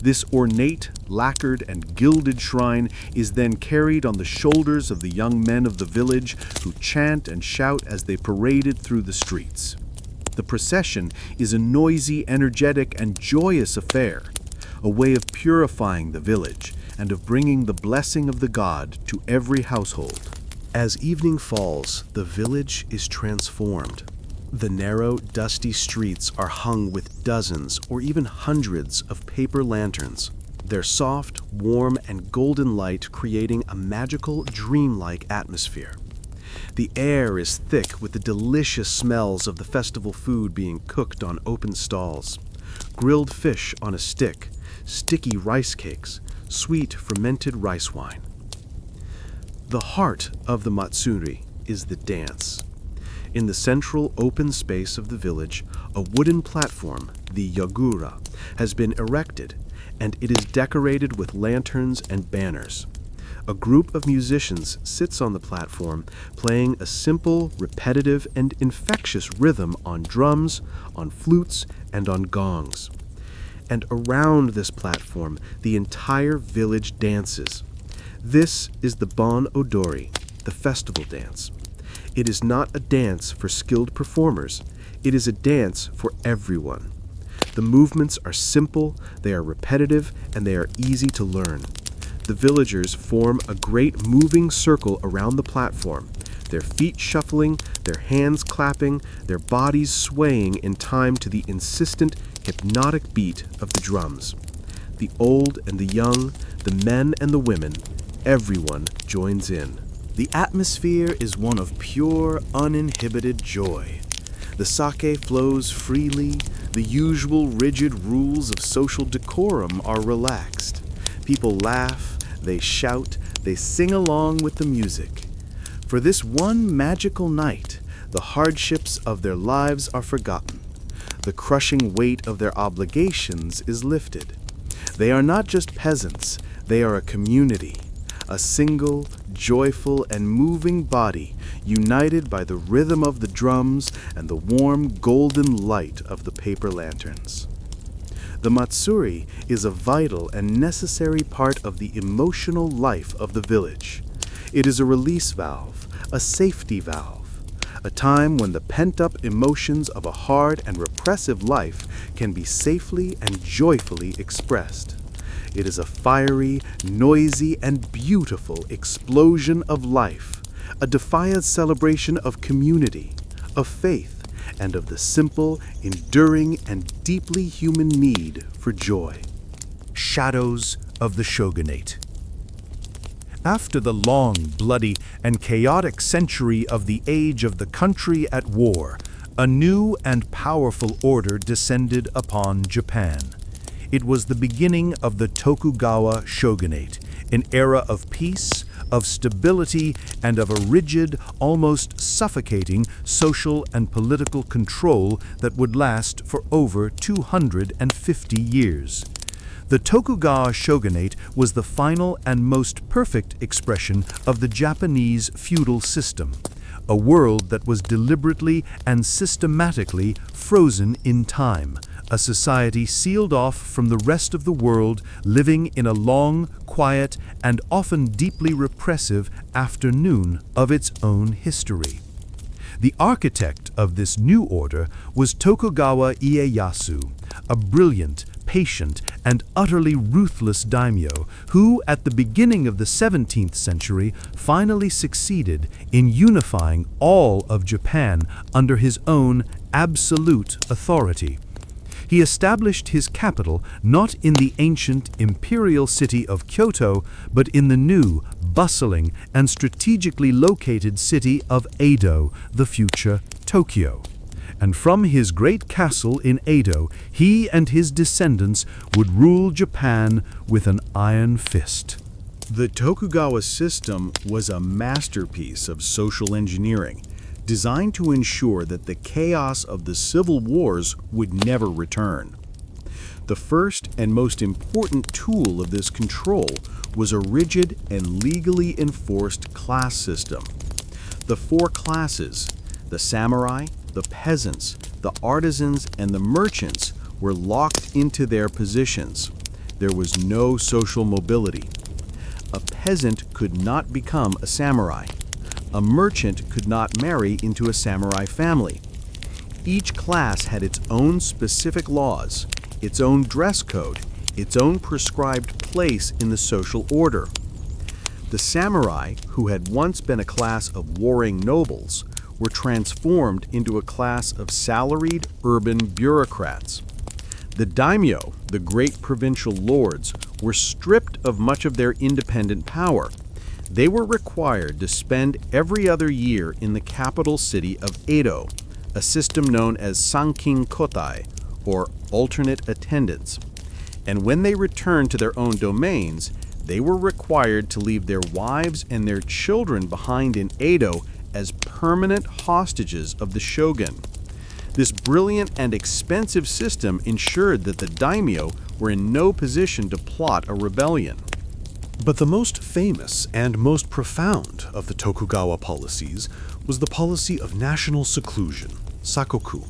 A: This ornate, lacquered, and gilded shrine is then carried on the shoulders of the young men of the village who chant and shout as they paraded through the streets. The procession is a noisy, energetic, and joyous affair, a way of purifying the village and of bringing the blessing of the god to every household. As evening falls, the village is transformed. The narrow, dusty streets are hung with dozens or even hundreds of paper lanterns, their soft, warm, and golden light creating a magical, dreamlike atmosphere. The air is thick with the delicious smells of the festival food being cooked on open stalls. Grilled fish on a stick, sticky rice cakes, sweet fermented rice wine. The heart of the Matsuri is the dance. In the central open space of the village, a wooden platform, the yagura, has been erected, and it is decorated with lanterns and banners. A group of musicians sits on the platform, playing a simple, repetitive, and infectious rhythm on drums, on flutes, and on gongs. And around this platform, the entire village dances. This is the Bon Odori, the festival dance. It is not a dance for skilled performers. It is a dance for everyone. The movements are simple, they are repetitive, and they are easy to learn. The villagers form a great moving circle around the platform, their feet shuffling, their hands clapping, their bodies swaying in time to the insistent, hypnotic beat of the drums. The old and the young, the men and the women, everyone joins in. The atmosphere is one of pure, uninhibited joy. The sake flows freely, the usual rigid rules of social decorum are relaxed. People laugh, they shout, they sing along with the music. For this one magical night, the hardships of their lives are forgotten. The crushing weight of their obligations is lifted. They are not just peasants, they are a community. A single, joyful, and moving body, united by the rhythm of the drums and the warm, golden light of the paper lanterns. The Matsuri is a vital and necessary part of the emotional life of the village. It is a release valve, a safety valve, a time when the pent-up emotions of a hard and repressive life can be safely and joyfully expressed. It is a fiery, noisy, and beautiful explosion of life, a defiant celebration of community, of faith, and of the simple, enduring, and deeply human need for joy.
B: Shadows of the Shogunate. After the long, bloody, and chaotic century of the age of the country at war, a new and powerful order descended upon Japan. It was the beginning of the Tokugawa shogunate, an era of peace, of stability, and of a rigid, almost suffocating social and political control that would last for over 250 years. The The Tokugawa shogunate was the final and most perfect expression of the Japanese feudal system, a world that was deliberately and systematically frozen in time, a society sealed off from the rest of the world, living in a long, quiet, and often deeply repressive afternoon of its own history. The architect of this new order was Tokugawa Ieyasu, a brilliant, patient, and utterly ruthless daimyo who, at the beginning of the 17th century, finally succeeded in unifying all of Japan under his own absolute authority. He established his capital not in the ancient imperial city of Kyoto, but in the new, bustling, and strategically located city of Edo, the future Tokyo. And from his great castle in Edo, he and his descendants would rule Japan with an iron fist.
E: The Tokugawa system was a masterpiece of social engineering, designed to ensure that the chaos of the civil wars would never return. The first and most important tool of this control was a rigid and legally enforced class system. The four classes, the samurai, the peasants, the artisans, and the merchants, were locked into their positions. There was no social mobility. A peasant could not become a samurai. A merchant could not marry into a samurai family. Each class had its own specific laws, its own dress code, its own prescribed place in the social order. The samurai, who had once been a class of warring nobles, were transformed into a class of salaried urban bureaucrats. The daimyo, the great provincial lords, were stripped of much of their independent power. They were required to spend every other year in the capital city of Edo, a system known as sankin kotai, or alternate attendance. And when they returned to their own domains, they were required to leave their wives and their children behind in Edo as permanent hostages of the shogun. This brilliant and expensive system ensured that the daimyo were in no position to plot a rebellion.
C: But the most famous and most profound of the Tokugawa policies was the policy of national seclusion, sakoku.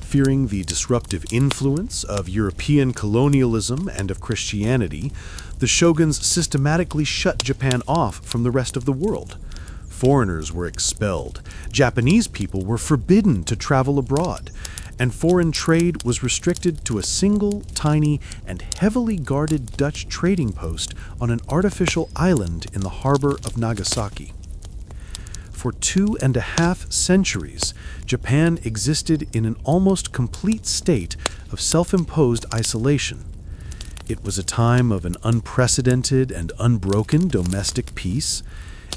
C: Fearing the disruptive influence of European colonialism and of Christianity, the shoguns systematically shut Japan off from the rest of the world. Foreigners were expelled, Japanese people were forbidden to travel abroad, and foreign trade was restricted to a single, tiny, and heavily guarded Dutch trading post on an artificial island in the harbor of Nagasaki. For 2.5 centuries, Japan existed in an almost complete state of self-imposed isolation. It was a time of an unprecedented and unbroken domestic peace.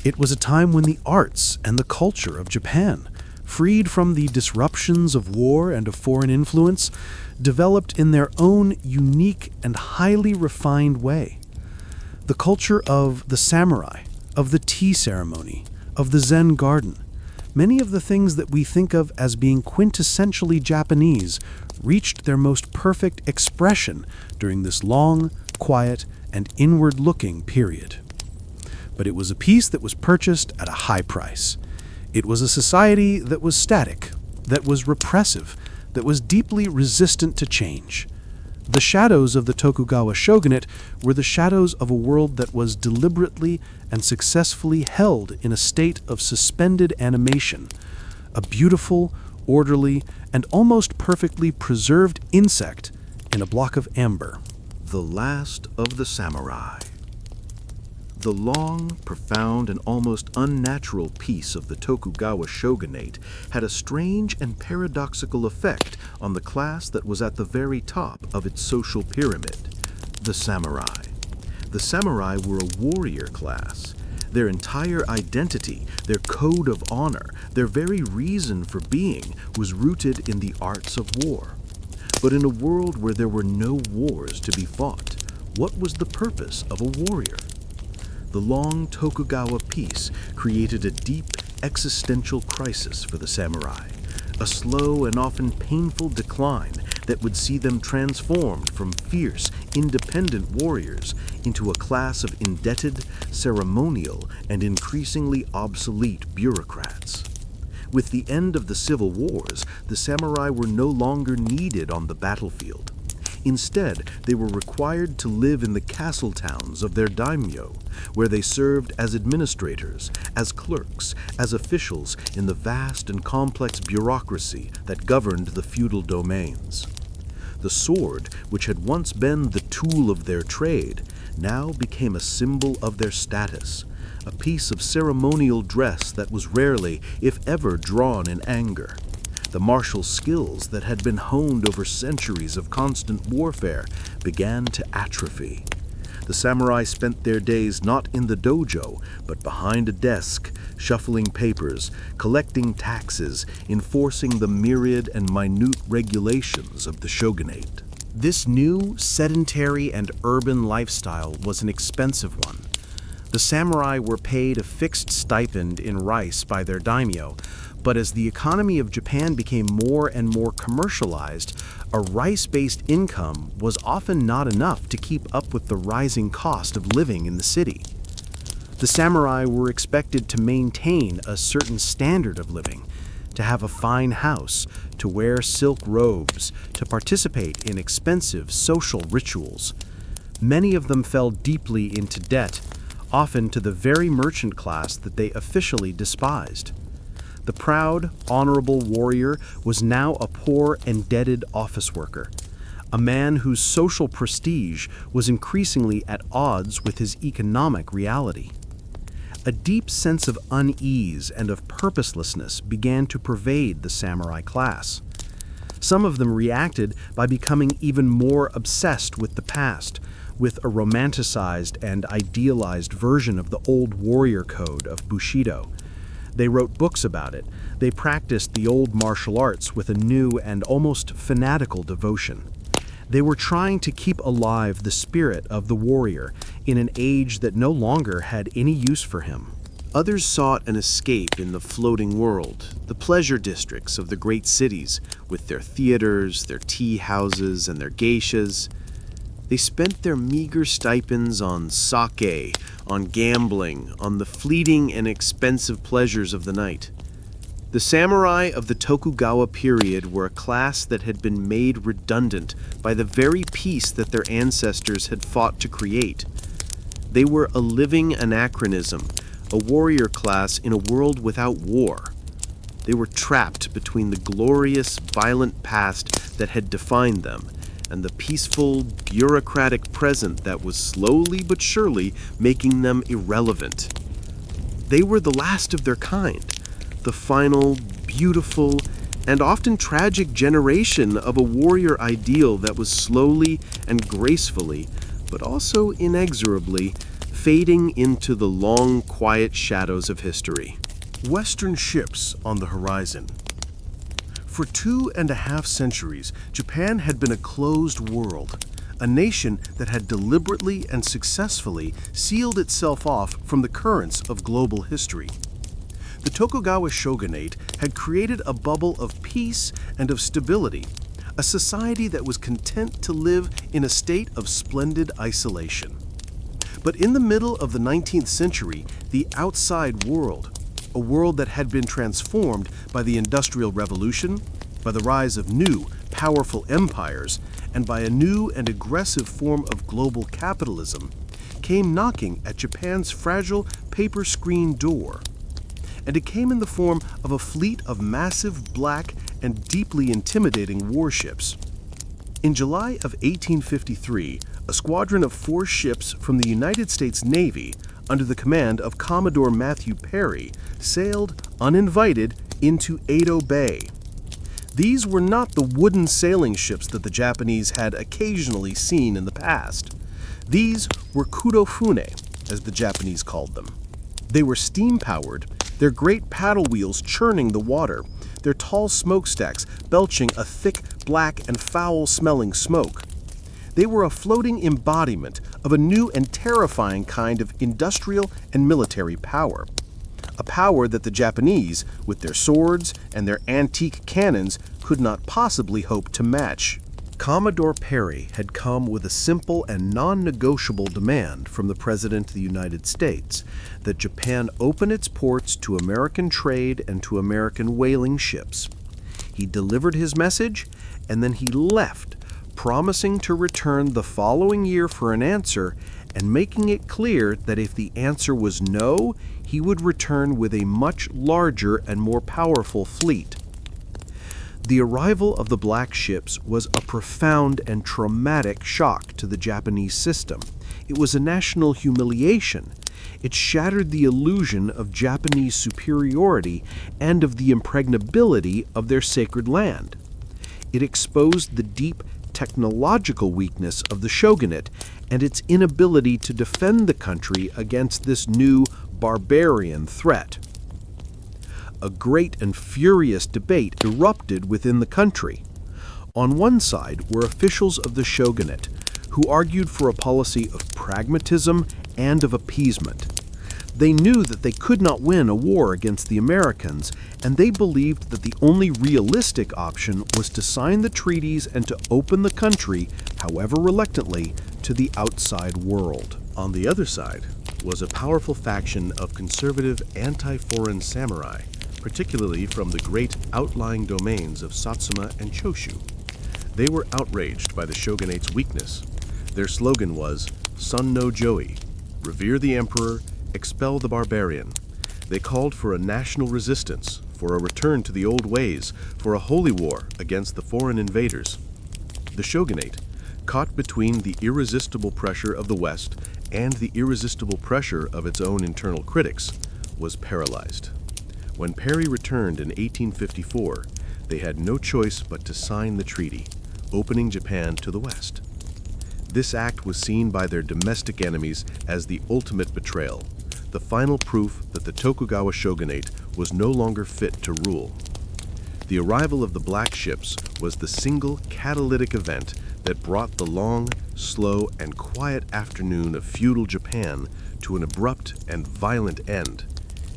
C: It was a time when the arts and the culture of Japan, freed from the disruptions of war and of foreign influence, developed in their own unique and highly refined way. The culture of the samurai, of the tea ceremony, of the Zen garden, many of the things that we think of as being quintessentially Japanese reached their most perfect expression during this long, quiet, and inward-looking period. But it was a peace that was purchased at a high price. It was a society that was static, that was repressive, that was deeply resistant to change. The shadows of the Tokugawa shogunate were the shadows of a world that was deliberately and successfully held in a state of suspended animation, a beautiful, orderly, and almost perfectly preserved insect in a block of amber.
D: The last of the samurai. The long, profound, and almost unnatural peace of the Tokugawa shogunate had a strange and paradoxical effect on the class that was at the very top of its social pyramid, the samurai. The samurai were a warrior class. Their entire identity, their code of honor, their very reason for being was rooted in the arts of war. But in a world where there were no wars to be fought, what was the purpose of a warrior? The long Tokugawa peace created a deep existential crisis for the samurai, a slow and often painful decline
C: that would see them transformed from fierce, independent warriors into a class of indebted, ceremonial, and increasingly obsolete bureaucrats. With the end of the civil wars, the samurai were no longer needed on the battlefield. Instead, they were required to live in the castle towns of their daimyo, where they served as administrators, as clerks, as officials in the vast and complex bureaucracy that governed the feudal domains. The sword, which had once been the tool of their trade, now became a symbol of their status, a piece of ceremonial dress that was rarely, if ever, drawn in anger. The martial skills that had been honed over centuries of constant warfare began to atrophy. The samurai spent their days not in the dojo, but behind a desk, shuffling papers, collecting taxes, enforcing the myriad and minute regulations of the shogunate.
E: This new, sedentary, and urban lifestyle was an expensive one. The samurai were paid a fixed stipend in rice by their daimyo, but as the economy of Japan became more and more commercialized, a rice-based income was often not enough to keep up with the rising cost of living in the city. The samurai were expected to maintain a certain standard of living, to have a fine house, to wear silk robes, to participate in expensive social rituals. Many of them fell deeply into debt, often to the very merchant class that they officially despised. The proud, honorable warrior was now a poor, indebted office worker, a man whose social prestige was increasingly at odds with his economic reality. A deep sense of unease and of purposelessness began to pervade the samurai class. Some of them reacted by becoming even more obsessed with the past, with a romanticized and idealized version of the old warrior code of Bushido. They wrote books about it. They practiced the old martial arts with a new and almost fanatical devotion. They were trying to keep alive the spirit of the warrior in an age that no longer had any use for him.
C: Others sought an escape in the floating world, the pleasure districts of the great cities, with their theaters, their tea houses, and their geishas. They spent their meager stipends on sake, on gambling, on the fleeting and expensive pleasures of the night. The samurai of the Tokugawa period were a class that had been made redundant by the very peace that their ancestors had fought to create. They were a living anachronism, a warrior class in a world without war. They were trapped between the glorious, violent past that had defined them and the peaceful, bureaucratic present that was slowly but surely making them irrelevant. They were the last of their kind, the final, beautiful, and often tragic generation of a warrior ideal that was slowly and gracefully, but also inexorably, fading into the long, quiet shadows of history.
F: Western ships on the horizon. For 2.5 centuries, Japan had been a closed world, a nation that had deliberately and successfully sealed itself off from the currents of global history. The Tokugawa shogunate had created a bubble of peace and of stability, a society that was content to live in a state of splendid isolation. But in the middle of the 19th century, the outside world, a world that had been transformed by the Industrial Revolution, by the rise of new, powerful empires, and by a new and aggressive form of global capitalism, came knocking at Japan's fragile paper screen door. And it came in the form of a fleet of massive, black, and deeply intimidating warships. In July of 1853, a squadron of 4 ships from the United States Navy, under the command of Commodore Matthew Perry, sailed, uninvited, into Edo Bay. These were not the wooden sailing ships that the Japanese had occasionally seen in the past. These were kudofune, as the Japanese called them. They were steam-powered, their great paddle wheels churning the water, their tall smokestacks belching a thick, black, and foul-smelling smoke. They were a floating embodiment of a new and terrifying kind of industrial and military power. A power that the Japanese, with their swords and their antique cannons, could not possibly hope to match.
C: Commodore Perry had come with a simple and non-negotiable demand from the President of the United States that Japan open its ports to American trade and to American whaling ships. He delivered his message, and then he left, promising to return the following year for an answer and making it clear that if the answer was no, he would return with a much larger and more powerful fleet. The arrival of the black ships was a profound and traumatic shock to the Japanese system. It was a national humiliation. It shattered the illusion of Japanese superiority and of the impregnability of their sacred land. It exposed the deep technological weakness of the shogunate and its inability to defend the country against this new barbarian threat. A great and furious debate erupted within the country. On one side were officials of the shogunate, who argued for a policy of pragmatism and of appeasement. They knew that they could not win a war against the Americans, and they believed that the only realistic option was to sign the treaties and to open the country, however reluctantly, to the outside world.
F: On the other side was a powerful faction of conservative anti-foreign samurai, particularly from the great outlying domains of Satsuma and Choshu. They were outraged by the shogunate's weakness. Their slogan was, "Sun no Joi," revere the emperor, expel the barbarian. They called for a national resistance, for a return to the old ways, for a holy war against the foreign invaders. The shogunate, caught between the irresistible pressure of the West and the irresistible pressure of its own internal critics, was paralyzed. When Perry returned in 1854, they had no choice but to sign the treaty, opening Japan to the West. This act was seen by their domestic enemies as the ultimate betrayal, the final proof that the Tokugawa shogunate was no longer fit to rule. The arrival of the black ships was the single catalytic event that brought the long, slow, and quiet afternoon of feudal Japan to an abrupt and violent end.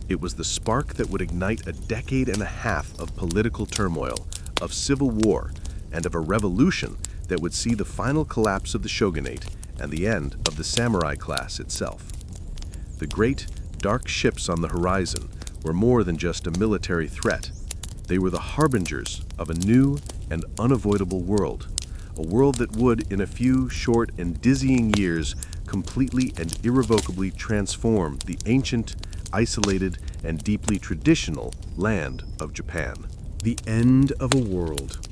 F: It was the spark that would ignite a decade and a half of political turmoil, of civil war, and of a revolution that would see the final collapse of the shogunate and the end of the samurai class itself. The great, dark ships on the horizon were more than just a military threat. They were the harbingers of a new and unavoidable world, a world that would, in a few short and dizzying years, completely and irrevocably transform the ancient, isolated, and deeply traditional land of Japan.
E: The end of a world.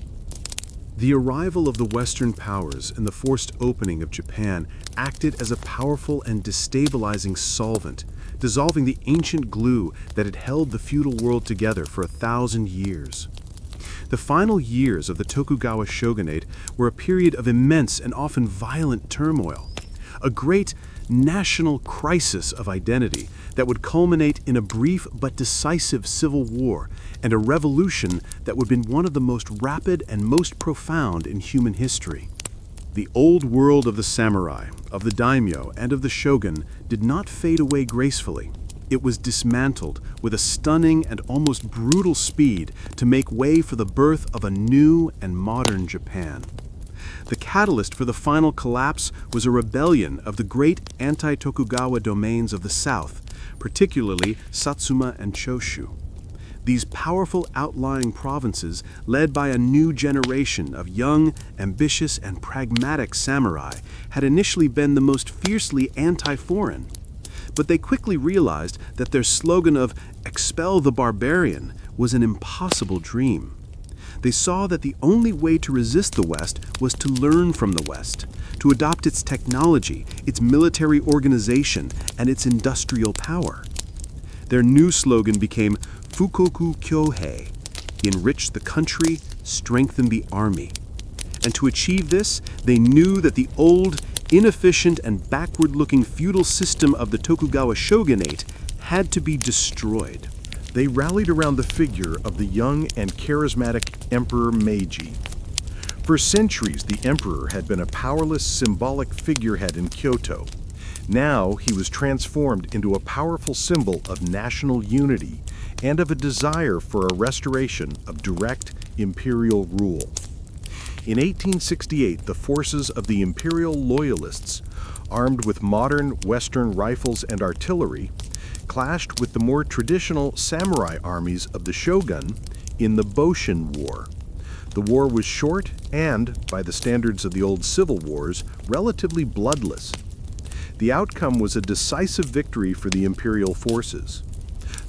E: The arrival of the Western powers and the forced opening of Japan acted as a powerful and destabilizing solvent, dissolving the ancient glue that had held the feudal world together for 1,000 years. The final years of the Tokugawa shogunate were a period of immense and often violent turmoil, a great national crisis of identity that would culminate in a brief but decisive civil war and a revolution that would have been one of the most rapid and most profound in human history. The old world of the samurai, of the daimyo, and of the shogun did not fade away gracefully. It was dismantled with a stunning and almost brutal speed to make way for the birth of a new and modern Japan. The catalyst for the final collapse was a rebellion of the great anti-Tokugawa domains of the south, particularly Satsuma and Choshu. These powerful outlying provinces, led by a new generation of young, ambitious, and pragmatic samurai, had initially been the most fiercely anti-foreign. But they quickly realized that their slogan of "expel the barbarian" was an impossible dream. They saw that the only way to resist the West was to learn from the West, to adopt its technology, its military organization, and its industrial power. Their new slogan became Fukoku Kyohei, enrich the country, strengthen the army. And to achieve this, they knew that the old, inefficient, and backward-looking feudal system of the Tokugawa shogunate had to be destroyed.
F: They rallied around the figure of the young and charismatic Emperor Meiji. For centuries, the emperor had been a powerless, symbolic figurehead in Kyoto. Now he was transformed into a powerful symbol of national unity and of a desire for a restoration of direct imperial rule. In 1868, the forces of the Imperial Loyalists, armed with modern Western rifles and artillery, clashed with the more traditional samurai armies of the shogun in the Boshin War. The war was short and, by the standards of the old civil wars, relatively bloodless. The outcome was a decisive victory for the imperial forces.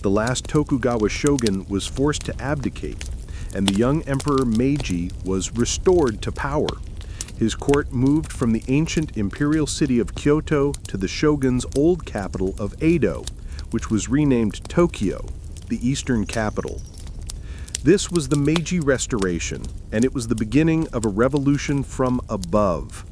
F: The last Tokugawa shogun was forced to abdicate, and the young Emperor Meiji was restored to power. His court moved from the ancient imperial city of Kyoto to the shogun's old capital of Edo, which was renamed Tokyo, the eastern capital. This was the Meiji Restoration, and it was the beginning of a revolution from above.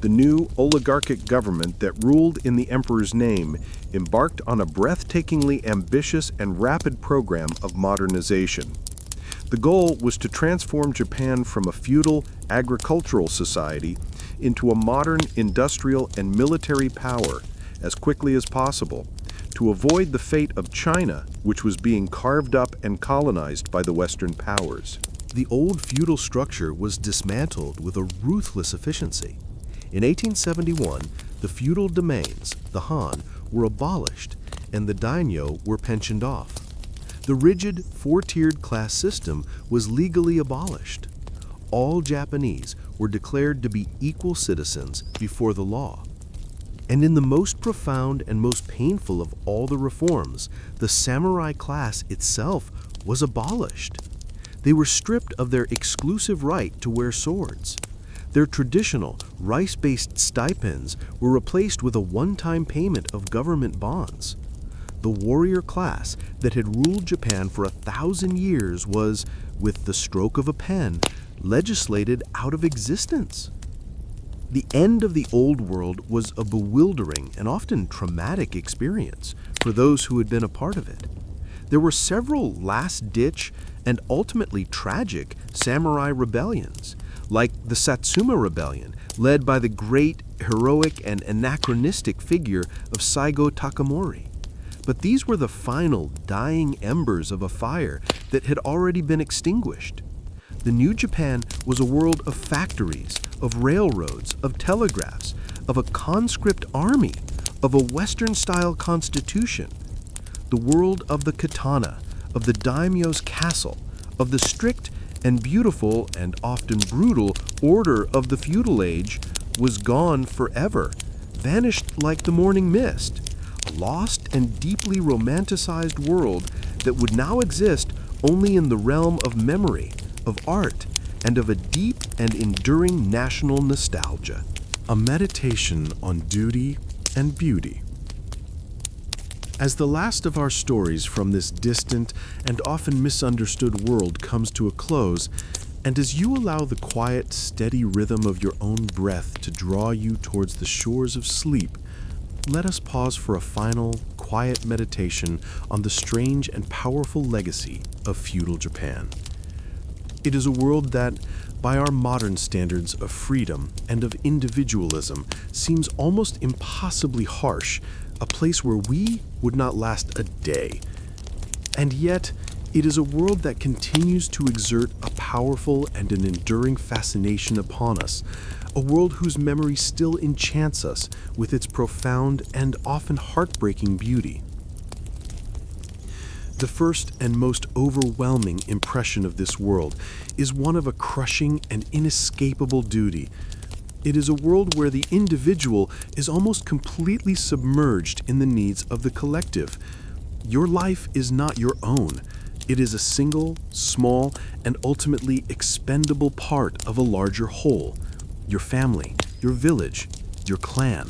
F: The new oligarchic government that ruled in the emperor's name embarked on a breathtakingly ambitious and rapid program of modernization. The goal was to transform Japan from a feudal agricultural society into a modern industrial and military power as quickly as possible, to avoid the fate of China, which was being carved up and colonized by the Western powers.
C: The old feudal structure was dismantled with a ruthless efficiency. In 1871, the feudal domains, the Han, were abolished, and the daimyo were pensioned off. The rigid, four-tiered class system was legally abolished. All Japanese were declared to be equal citizens before the law. And in the most profound and most painful of all the reforms, the samurai class itself was abolished. They were stripped of their exclusive right to wear swords. Their traditional, rice-based stipends were replaced with a one-time payment of government bonds. The warrior class that had ruled Japan for 1,000 years was, with the stroke of a pen, legislated out of existence. The end of the old world was a bewildering and often traumatic experience for those who had been a part of it. There were several last-ditch and ultimately tragic samurai rebellions, like the Satsuma Rebellion, led by the great, heroic, and anachronistic figure of Saigo Takamori. But these were the final, dying embers of a fire that had already been extinguished. The new Japan was a world of factories, of railroads, of telegraphs, of a conscript army, of a Western-style constitution. The world of the katana, of the daimyo's castle, of the strict and beautiful and often brutal order of the feudal age was gone forever, vanished like the morning mist, a lost and deeply romanticized world that would now exist only in the realm of memory, of art, and of a deep and enduring national nostalgia.
B: A meditation on duty and beauty. As the last of our stories from this distant and often misunderstood world comes to a close, and as you allow the quiet, steady rhythm of your own breath to draw you towards the shores of sleep, let us pause for a final, quiet meditation on the strange and powerful legacy of feudal Japan. It is a world that, by our modern standards of freedom and of individualism, seems almost impossibly harsh, a place where we would not last a day. And yet, it is a world that continues to exert a powerful and an enduring fascination upon us, a world whose memory still enchants us with its profound and often heartbreaking beauty. The first and most overwhelming impression of this world is one of a crushing and inescapable duty. It is a world where the individual is almost completely submerged in the needs of the collective. Your life is not your own. It is a single, small, and ultimately expendable part of a larger whole. Your family, your village, your clan,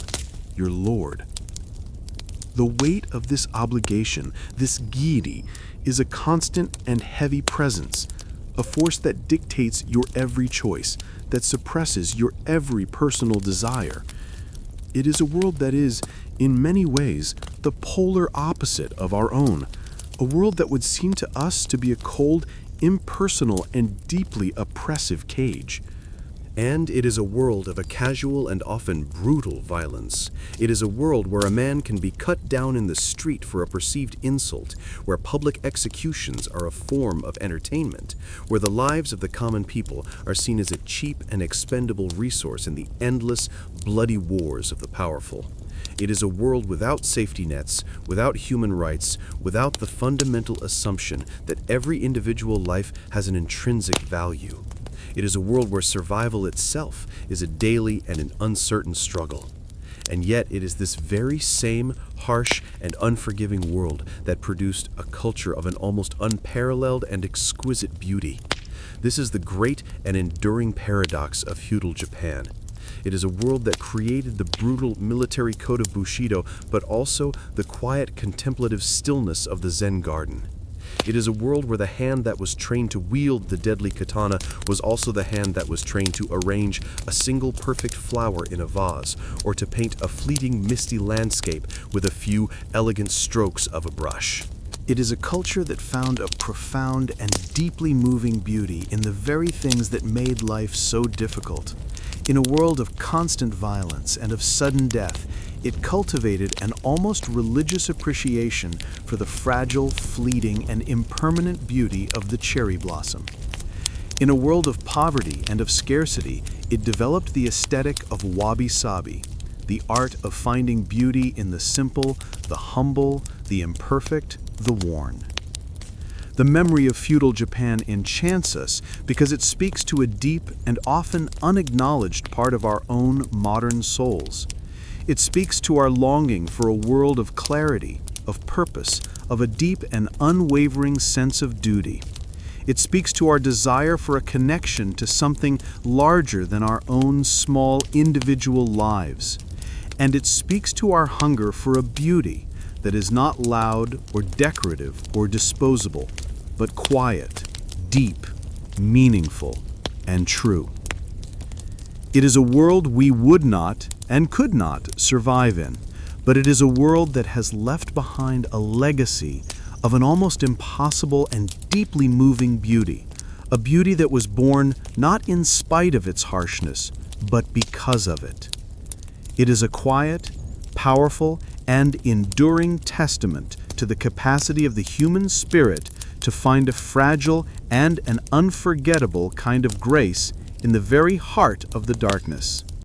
B: your lord. The weight of this obligation, this deity, is a constant and heavy presence, a force that dictates your every choice, that suppresses your every personal desire. It is a world that is, in many ways, the polar opposite of our own, a world that would seem to us to be a cold, impersonal, and deeply oppressive cage. And it is a world of a casual and often brutal violence. It is a world where a man can be cut down in the street for a perceived insult, where public executions are a form of entertainment, where the lives of the common people are seen as a cheap and expendable resource in the endless, bloody wars of the powerful. It is a world without safety nets, without human rights, without the fundamental assumption that every individual life has an intrinsic value. It is a world where survival itself is a daily and an uncertain struggle. And yet it is this very same harsh and unforgiving world that produced a culture of an almost unparalleled and exquisite beauty. This is the great and enduring paradox of feudal Japan. It is a world that created the brutal military code of Bushido, but also the quiet contemplative stillness of the Zen garden. It is a world where the hand that was trained to wield the deadly katana was also the hand that was trained to arrange a single perfect flower in a vase, or to paint a fleeting misty landscape with a few elegant strokes of a brush.
E: It is a culture that found a profound and deeply moving beauty in the very things that made life so difficult. In a world of constant violence and of sudden death, it cultivated an almost religious appreciation for the fragile, fleeting, and impermanent beauty of the cherry blossom. In a world of poverty and of scarcity, it developed the aesthetic of wabi-sabi, the art of finding beauty in the simple, the humble, the imperfect, the worn. The memory of feudal Japan enchants us because it speaks to a deep and often unacknowledged part of our own modern souls. It speaks to our longing for a world of clarity, of purpose, of a deep and unwavering sense of duty. It speaks to our desire for a connection to something larger than our own small individual lives. And it speaks to our hunger for a beauty that is not loud or decorative or disposable, but quiet, deep, meaningful, and true. It is a world we would not and could not survive in, but it is a world that has left behind a legacy of an almost impossible and deeply moving beauty, a beauty that was born not in spite of its harshness, but because of it. It is a quiet, powerful, and enduring testament to the capacity of the human spirit to find a fragile and an unforgettable kind of grace in the very heart of the darkness.